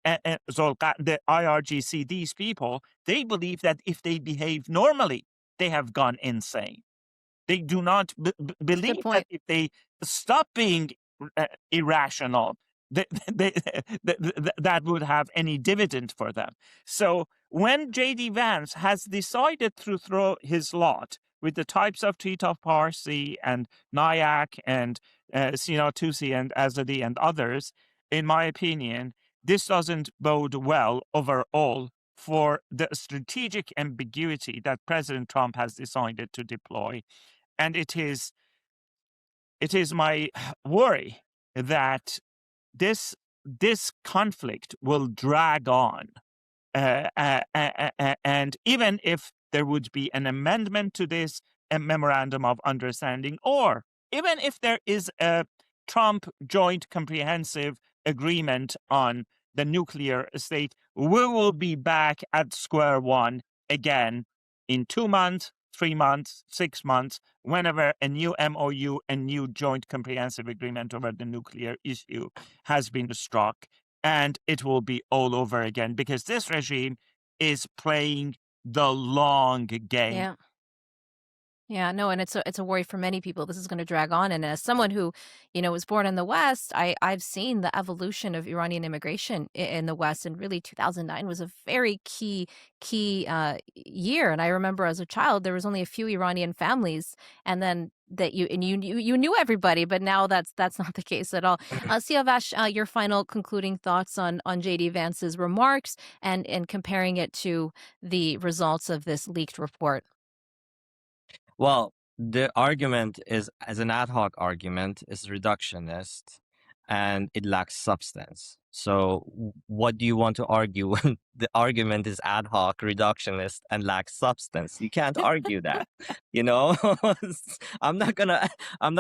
the IRGC, these people, they believe that if they behave normally, they have gone insane. They do not believe that if they stop being irrational, that would have any dividend for them. So when J.D. Vance has decided to throw his lot with the types of Trita Parsi and Nayak and Sina Tusi and Azadi and others, in my opinion, this doesn't bode well overall for the strategic ambiguity that President Trump has decided to deploy. And it is my worry that this conflict will drag on. And even if there would be an amendment to this memorandum of understanding, or even if there is a Trump joint comprehensive agreement on the nuclear state, we will be back at square one again in 2 months, 3 months, 6 months, whenever a new MOU, a new joint comprehensive agreement over the nuclear issue has been struck, and it will be all over again, because this regime is playing the long game. Yeah, no, and it's a worry for many people. This is going to drag on. And as someone who, was born in the West, I've seen the evolution of Iranian immigration in the West, and really 2009 was a very key year. And I remember as a child, there was only a few Iranian families, and then that you knew everybody, but now that's not the case at all. Siavash, your final concluding thoughts on J.D. Vance's remarks and comparing it to the results of this leaked report. Well, the argument is, as an ad hoc argument, is reductionist, and it lacks substance. So what do you want to argue when the argument is ad hoc, reductionist, and lacks substance? You can't argue that, I'm not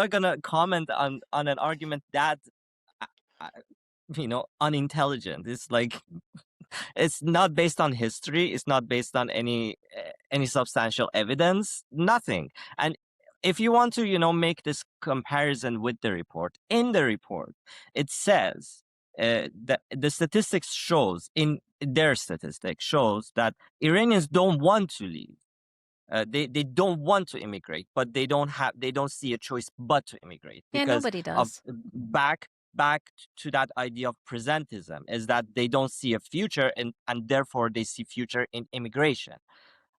gonna comment on an argument that unintelligent. It's like, it's not based on history. It's not based on any substantial evidence. Nothing. And if you want to, make this comparison with the report, in the report, it says that the statistics shows, in their statistics shows, that Iranians don't want to leave. They don't want to immigrate, but they don't see a choice but to immigrate. Yeah, nobody does. Back to that idea of presentism, is that they don't see a future, and therefore they see future in immigration.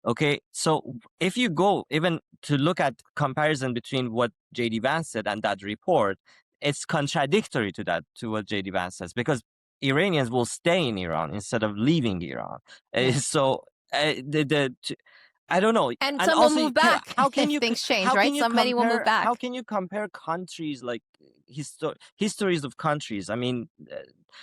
Okay, so if you go even to look at comparison between what J.D. Vance said and that report, it's contradictory to that, to what J.D. Vance says, because Iranians will stay in Iran instead of leaving Iran. So I don't know. And And some will also, move back how can if you things change, how right? can you Somebody will move compare how back. can you compare countries like histories of countries? I mean,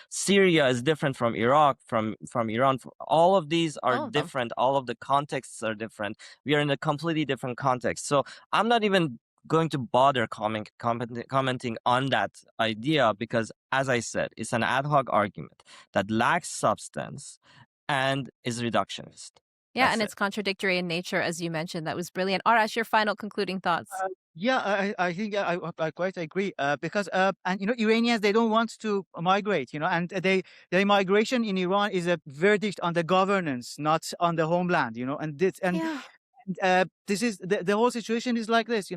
Syria is different from Iraq, from Iran. All of these are All of them. different. All of the contexts are different. We are in a completely different context. So I'm not even going to bother commenting on that idea, because, as I said, it's an ad hoc argument that lacks substance and is reductionist. Yeah, That's and it. it's contradictory in nature, as you mentioned. That was brilliant. Arash, your final concluding thoughts. I think I quite agree, because and Iranians, they don't want to migrate, and their migration in Iran is a verdict on the governance, not on the homeland, and this is the whole situation is like this,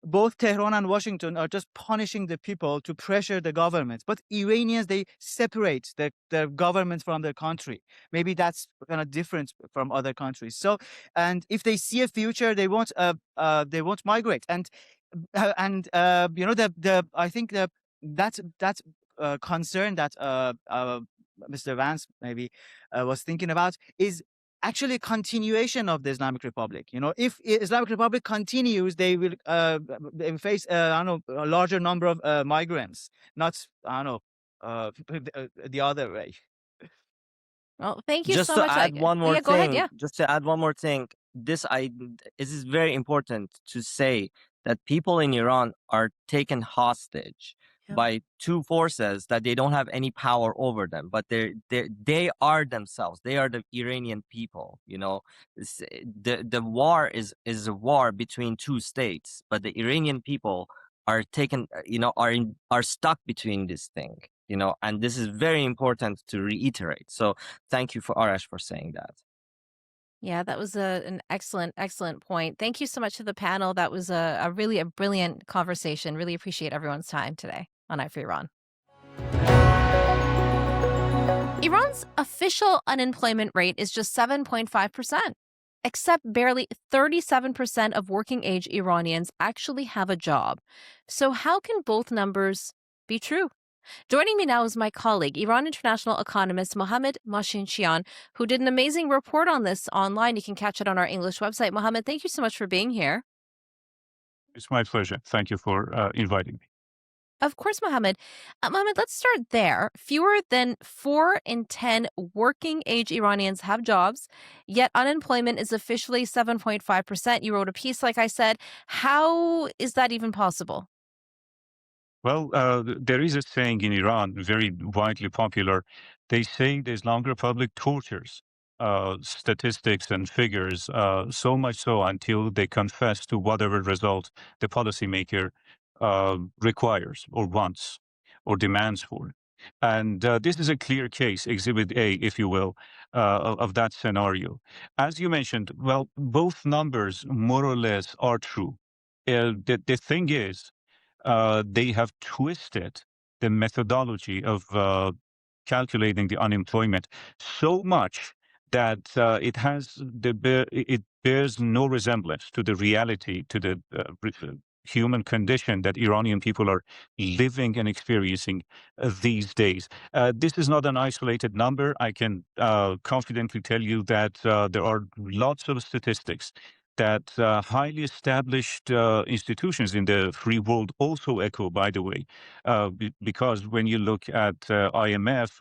both Tehran and Washington are just punishing the people to pressure the government. But Iranians, they separate the government from their country. Maybe that's kind of different from other countries. So, and if they see a future, they won't migrate. And I think that concern that Mr. Vance maybe was thinking about is actually a continuation of the Islamic Republic. If Islamic Republic continues, they will face a larger number of migrants, not the other way. Well, thank you Just so to much. add one more Yeah, go ahead. thing, Yeah. just to add one more thing, this is very important to say that people in Iran are taken hostage by two forces that they don't have any power over them, but they are themselves. They are the Iranian people. The war is a war between two states, but the Iranian people are taken, are stuck between this thing. And this is very important to reiterate. So thank you for Arash for saying that. Yeah, that was an excellent point. Thank you so much to the panel. That was a really a brilliant conversation. Really appreciate everyone's time today on Eye for Iran. Iran's official unemployment rate is just 7.5%, except barely 37% of working-age Iranians actually have a job. So how can both numbers be true? Joining me now is my colleague, Iran international economist Mohammed Mashinshian, who did an amazing report on this online. You can catch it on our English website. Mohammed, thank you so much for being here. It's my pleasure. Thank you for inviting me. Of course, Mohammed. Mohammed, let's start there. Fewer than 4 in 10 working-age Iranians have jobs, yet unemployment is officially 7.5%. You wrote a piece, like I said. How is that even possible? Well, there is a saying in Iran, very widely popular. They say the Islamic Republic tortures statistics and figures, so much so until they confess to whatever result the policymaker requires or wants or demands for. And this is a clear case, Exhibit A, if you will, of that scenario. As you mentioned, well, both numbers more or less are true. The thing is, they have twisted the methodology of calculating the unemployment so much that it bears no resemblance to the reality, to the human condition that Iranian people are living and experiencing these days. This is not an isolated number. I can confidently tell you that there are lots of statistics that highly established institutions in the free world also echo, by the way, because when you look at IMF,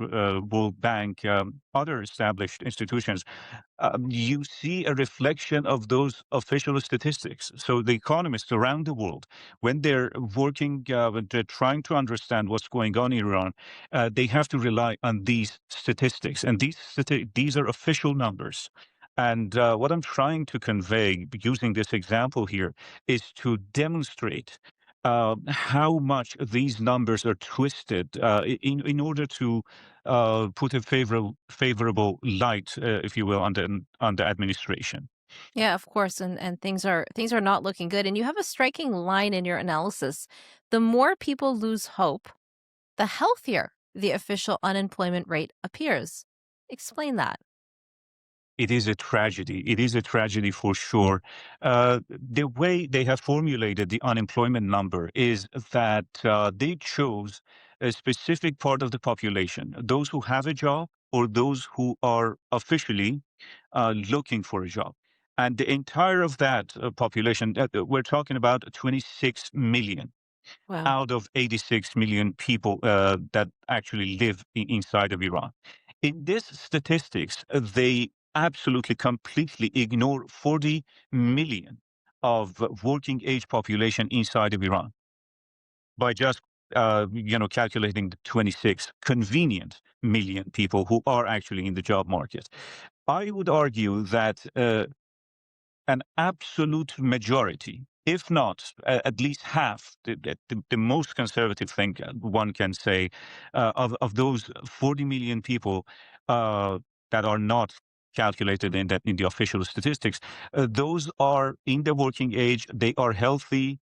World Bank, other established institutions, you see a reflection of those official statistics. So the economists around the world, when they're working, when they're trying to understand what's going on in Iran, they have to rely on these statistics. And these are official numbers. And what I'm trying to convey using this example here is to demonstrate how much these numbers are twisted in order to put a favorable light, if you will, on the administration. Yeah, of course, and things are not looking good. And you have a striking line in your analysis. The more people lose hope, the healthier the official unemployment rate appears. Explain that. It is a tragedy. It is a tragedy for sure. The way they have formulated the unemployment number is that they chose a specific part of the population, those who have a job or those who are officially looking for a job. And the entire of that population, we're talking about 26 million Wow. out of 86 million people that actually live inside of Iran. In this statistics, they absolutely completely ignore 40 million of working age population inside of Iran by just calculating the 26 convenient million people who are actually in the job market. I would argue that an absolute majority, if not at least half, the most conservative thing one can say, of those 40 million people that are not calculated in the official statistics, those are in the working age, they are healthy,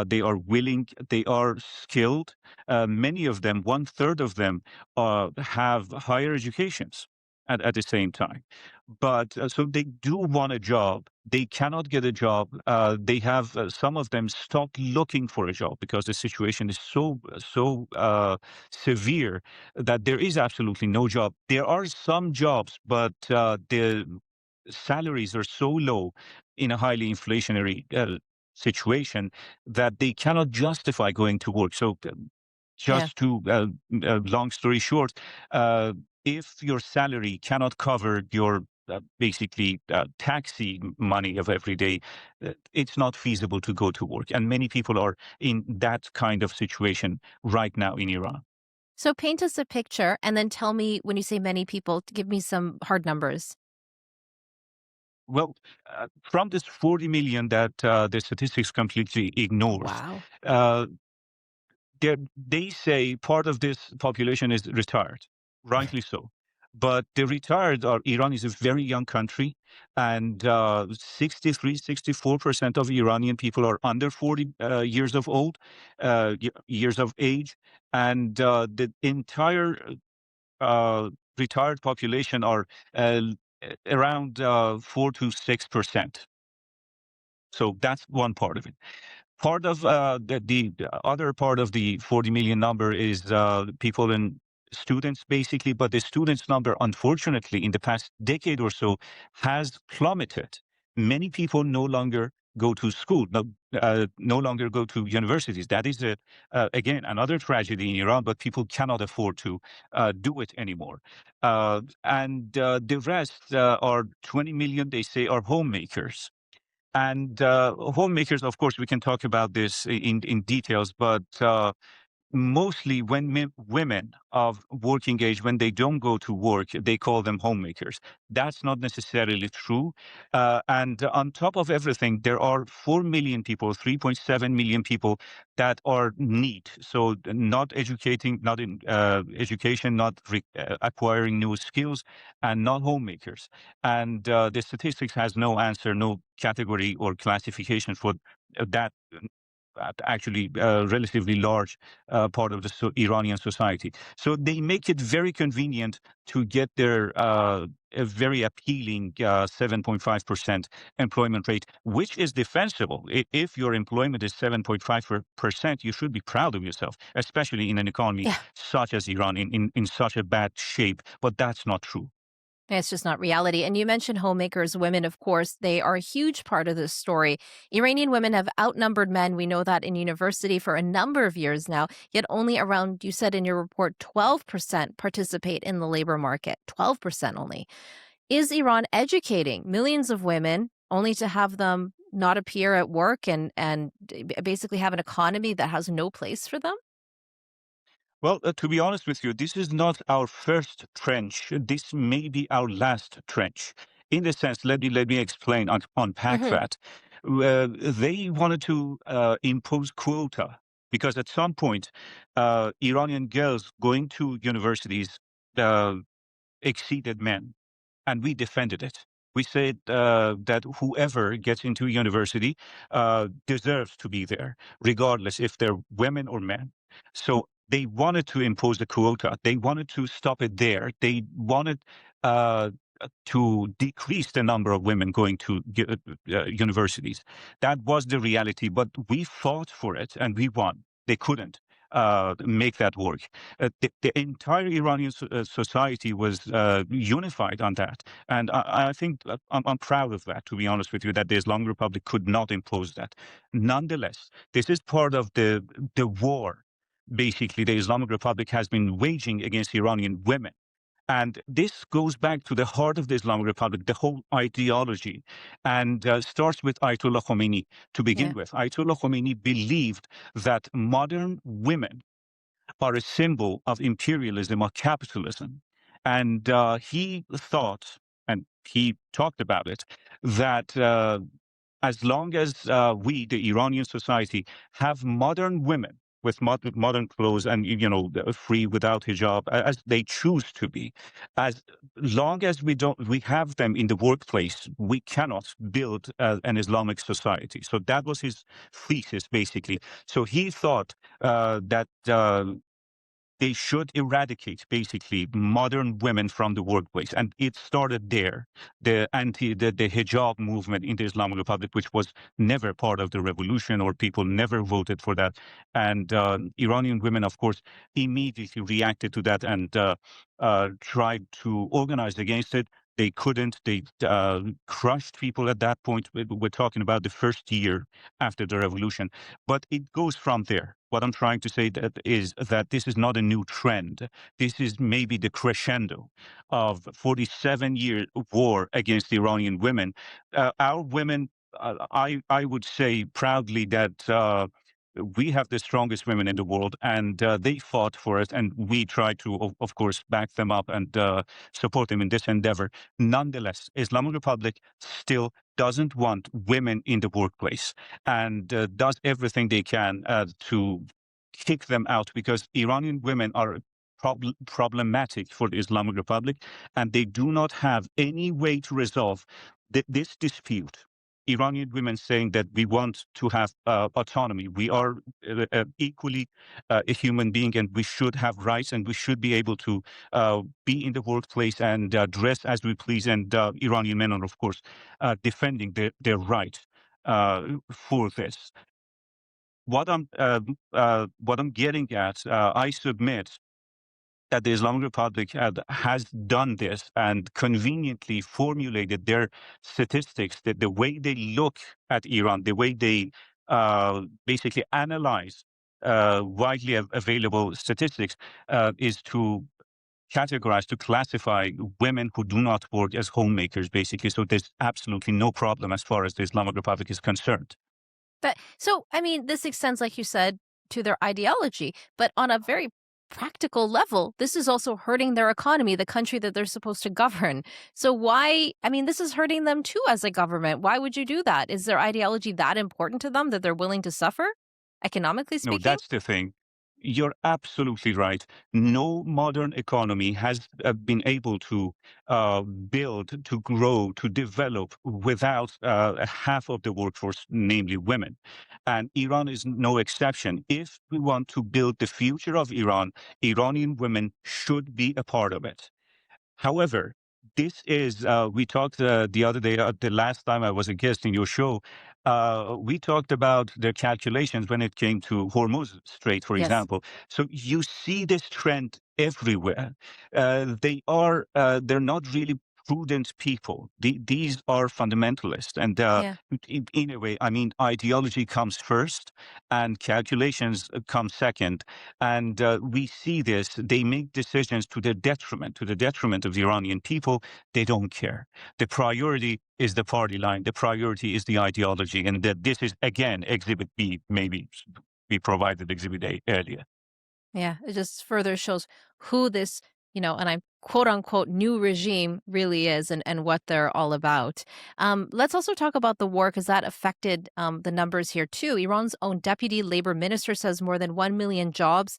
they are willing, they are skilled. Many of them, one third of them, have higher educations at the same time. But so they do want a job. They cannot get a job. They have some of them stopped looking for a job because the situation is so severe that there is absolutely no job. There are some jobs, but the salaries are so low in a highly inflationary situation that they cannot justify going to work. So Yeah. just to long story short, if your salary cannot cover your basically taxi money of every day, it's not feasible to go to work. And many people are in that kind of situation right now in Iran. So paint us a picture and then tell me when you say many people, give me some hard numbers. Well, from this 40 million that the statistics completely ignores, Wow. uh, they say part of this population is retired, rightly so. But the retired are, Iran is a very young country, and 64% of Iranian people are under 40 years of old, years of age, and the entire retired population are uh, around 4 to 6%. So that's one part of it. Part of the other part of the 40 million number is people and students, basically. But the students number, unfortunately, in the past decade or so, has plummeted. Many people no longer go to school, no longer go to universities. That is, again, another tragedy in Iran, but people cannot afford to do it anymore. And the rest are 20 million, they say, are homemakers. And homemakers, of course, we can talk about this in details, but mostly when women of working age, when they don't go to work, they call them homemakers. That's not necessarily true. And on top of everything, there are 4 million people, 3.7 million people that are neat. So not educating, not in education, not acquiring new skills, and not homemakers. And the statistics has no answer, no category or classification for that actually relatively large part of the Iranian society. So they make it very convenient to get their a very appealing 7.5% employment rate, which is defensible. If your employment is 7.5%, you should be proud of yourself, especially in an economy Yeah. such as Iran, in such a bad shape. But that's not true. It's just not reality. And you mentioned homemakers, women, of course, they are a huge part of this story. Iranian women have outnumbered men. We know that in university for a number of years now, yet only around, you said in your report, 12% participate in the labor market. 12% only. Is Iran educating millions of women only to have them not appear at work and basically have an economy that has no place for them? Well, to be honest with you, this is not our first trench. This may be our last trench. In the sense, let me explain, unpack Hmm. that. They wanted to impose quota because at some point, Iranian girls going to universities uh, exceeded men, and we defended it. We said that whoever gets into university deserves to be there, regardless if they're women or men. So they wanted to impose the quota. They wanted to stop it there. They wanted to decrease the number of women going to universities. That was the reality, but we fought for it and we won. They couldn't make that work. The entire Iranian society was unified on that. And I think I'm proud of that, to be honest with you, that the Islamic Republic could not impose that. Nonetheless, this is part of the war, basically, the Islamic Republic has been waging against Iranian women. And this goes back to the heart of the Islamic Republic, the whole ideology, and starts with Ayatollah Khomeini to begin with. Ayatollah Khomeini believed that modern women are a symbol of imperialism or capitalism. And he thought, and he talked about it, that as long as we, the Iranian society, have modern women with modern clothes and, free without hijab, as they choose to be, as long as we have them in the workplace, we cannot build an Islamic society. So that was his thesis, basically. So he thought that they should eradicate, basically, modern women from the workplace. And it started there, the hijab movement in the Islamic Republic, which was never part of the revolution, or people never voted for that. And Iranian women, of course, immediately reacted to that and tried to organize against it. They couldn't. They crushed people at that point. We're talking about the first year after the revolution. But it goes from there. What I'm trying to say is that this is not a new trend. This is maybe the crescendo of 47-year war against Iranian women. Our women, I would say proudly that we have the strongest women in the world, and they fought for it, and we try to, of course, back them up and support them in this endeavor. Nonetheless, Islamic Republic still doesn't want women in the workplace, and does everything they can to kick them out, because Iranian women are problematic for the Islamic Republic, and they do not have any way to resolve this dispute. Iranian women saying that we want to have autonomy. We are equally a human being, and we should have rights, and we should be able to be in the workplace and dress as we please. And Iranian men are, of course, defending their right for this. What I'm getting at, I submit that the Islamic Republic has done this and conveniently formulated their statistics, that the way they look at Iran, the way they basically analyze widely available statistics, is to categorize, to classify women who do not work as homemakers, basically. So there's absolutely no problem as far as the Islamic Republic is concerned. This extends, like you said, to their ideology, but on a very practical level, this is also hurting their economy, the country that they're supposed to govern. So this is hurting them too as a government. Why would you do that? Is their ideology that important to them that they're willing to suffer, economically speaking? No, that's the thing. You're absolutely right. No modern economy has been able to build, to grow, to develop without half of the workforce, namely women. And Iran is no exception. If we want to build the future of Iran, Iranian women should be a part of it. However, this is, we talked the other day, the last time I was a guest in your show, we talked about the calculations when it came to Hormuz Strait, for example. So you see this trend everywhere. They're not really prudent people. These are fundamentalists. And in a way, ideology comes first and calculations come second. And we see this. They make decisions to the detriment of the Iranian people. They don't care. The priority is the party line. The priority is the ideology. And that this is, again, Exhibit B. Maybe we provided Exhibit A earlier. Yeah, it just further shows who this, and I'm quote unquote new regime really is and what they're all about. Let's also talk about the war, because that affected the numbers here too. Iran's own deputy labor minister says more than 1 million jobs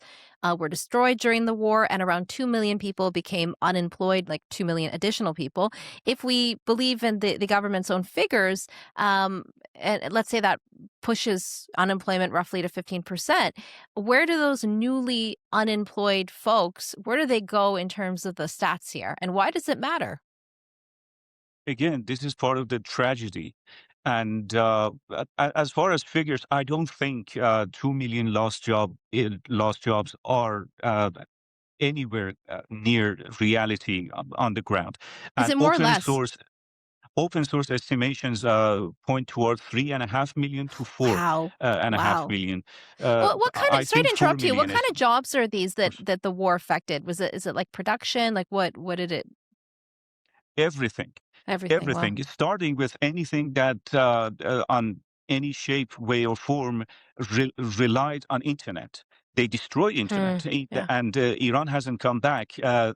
were destroyed during the war, and around 2 million people became unemployed, like 2 million additional people. If we believe in the government's own figures, and let's say that pushes unemployment roughly to 15%, where do those newly unemployed folks, where do they go in terms of the stats here? And why does it matter? again, this is part of the tragedy. And as far as figures, I don't think 2 million lost jobs are anywhere near reality on the ground. Is And it more or less? open source estimations point toward 3.5 million to four Wow. and a half Wow. million. What kind of, I sorry think to four interrupt you, what million kind is of jobs are these that the war affected? Is it like production? Like what did it, everything. everything? Wow. Everything, starting with anything that on any shape, way, or form relied on internet. They destroy Hmm. internet, Yeah. and Iran hasn't come back.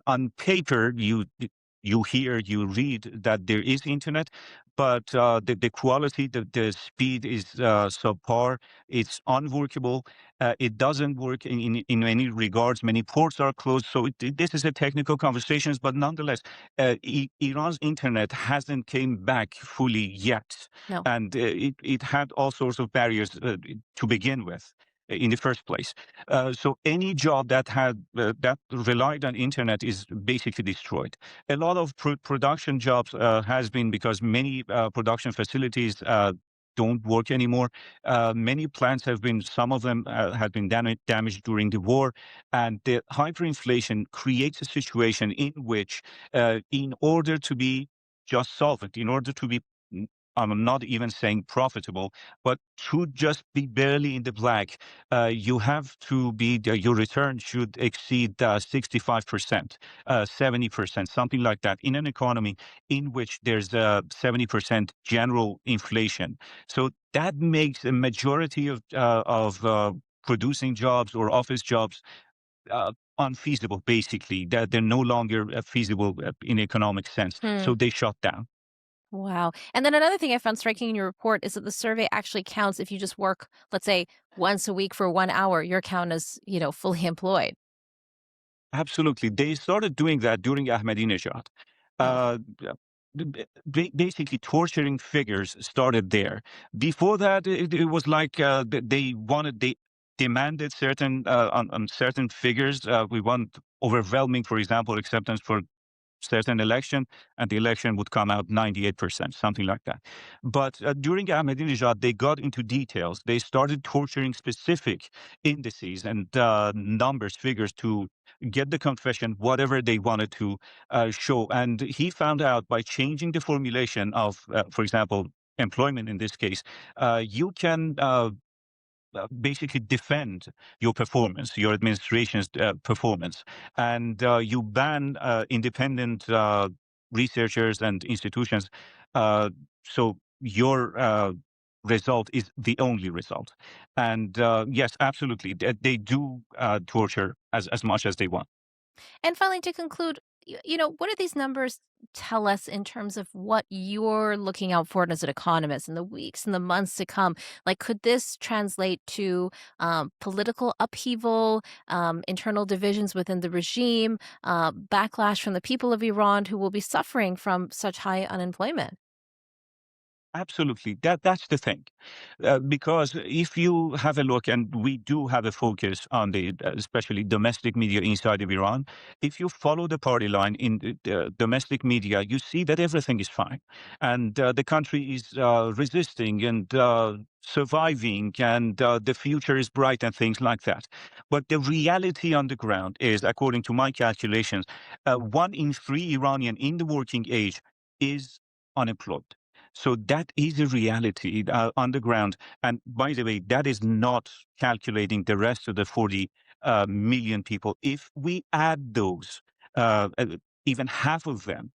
On paper, you hear, you read that there is internet, but the quality, the speed is subpar. It's unworkable. It doesn't work in many regards. Many ports are closed. So this is a technical conversations, but nonetheless, Iran's internet hasn't came back fully yet, No. and it had all sorts of barriers to begin with in the first place. So any job that had that relied on internet is basically destroyed. A lot of production jobs has been because many production facilities. Don't work anymore. Many plants have been, some of them have been damaged during the war. And the hyperinflation creates a situation in which, in order to be just solvent, in order to be, I'm not even saying profitable, but to just be barely in the black, you have to be, your return should exceed 65%, 70%, something like that, in an economy in which there's 70% general inflation. So that makes a majority of producing jobs or office jobs unfeasible, basically, that they're no longer feasible in economic sense. Hmm. So they shut down. Wow. And then another thing I found striking in your report is that the survey actually counts if you just work, let's say, once a week for 1 hour, you're counted as, fully employed. Absolutely. They started doing that during Ahmadinejad. Oh, Yeah, basically, torturing figures started there. Before that, it was like they demanded certain on certain figures. We want overwhelming, for example, acceptance for certain election, and the election would come out 98%, something like that. But during Ahmadinejad, they got into details. They started torturing specific indices and numbers, figures to get the confession, whatever they wanted to show. And he found out by changing the formulation of, for example, employment in this case, you can basically defend your performance, your administration's performance, and you ban independent researchers and institutions. Uh, so your result is the only result. And yes, absolutely, they do torture as much as they want. and finally, to conclude, what do these numbers tell us in terms of what you're looking out for as an economist in the weeks and the months to come? Like, could this translate to political upheaval, internal divisions within the regime, backlash from the people of Iran who will be suffering from such high unemployment? Absolutely. That's the thing. Because if you have a look, and we do have a focus on the especially domestic media inside of Iran, if you follow the party line in the domestic media, you see that everything is fine. And the country is resisting and surviving, and the future is bright and things like that. But the reality on the ground is, according to my calculations, 1 in 3 Iranian in the working age is unemployed. So that is a reality on the ground. And by the way, that is not calculating the rest of the 40 million people. If we add those, even half of them,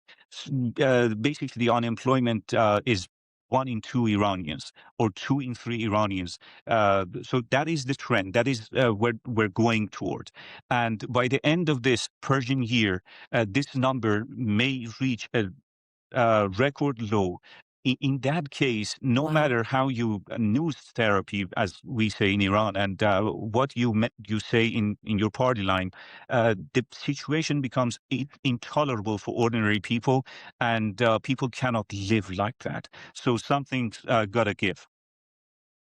basically the unemployment is 1 in 2 Iranians or 2 in 3 Iranians. So that is the trend. That is where we're going toward. And by the end of this Persian year, this number may reach a record low. In that case, no Wow. matter how you news therapy, as we say in Iran, and what you say in your party line, the situation becomes intolerable for ordinary people, and people cannot live like that. So something's gotta give.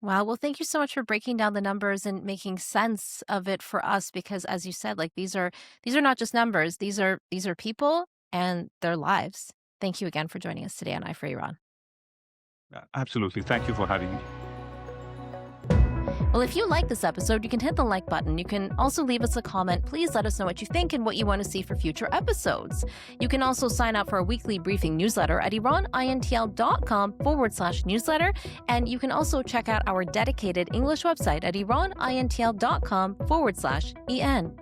Wow. Well, thank you so much for breaking down the numbers and making sense of it for us because as you said, like these are not just numbers. These are people and their lives. thank you again for joining us today on Eye for Iran. Absolutely. Thank you for having me. Well, if you like this episode, you can hit the like button. You can also leave us a comment. Please let us know what you think and what you want to see for future episodes. You can also sign up for a weekly briefing newsletter at iranintl.com/newsletter. And you can also check out our dedicated English website at iranintl.com/en.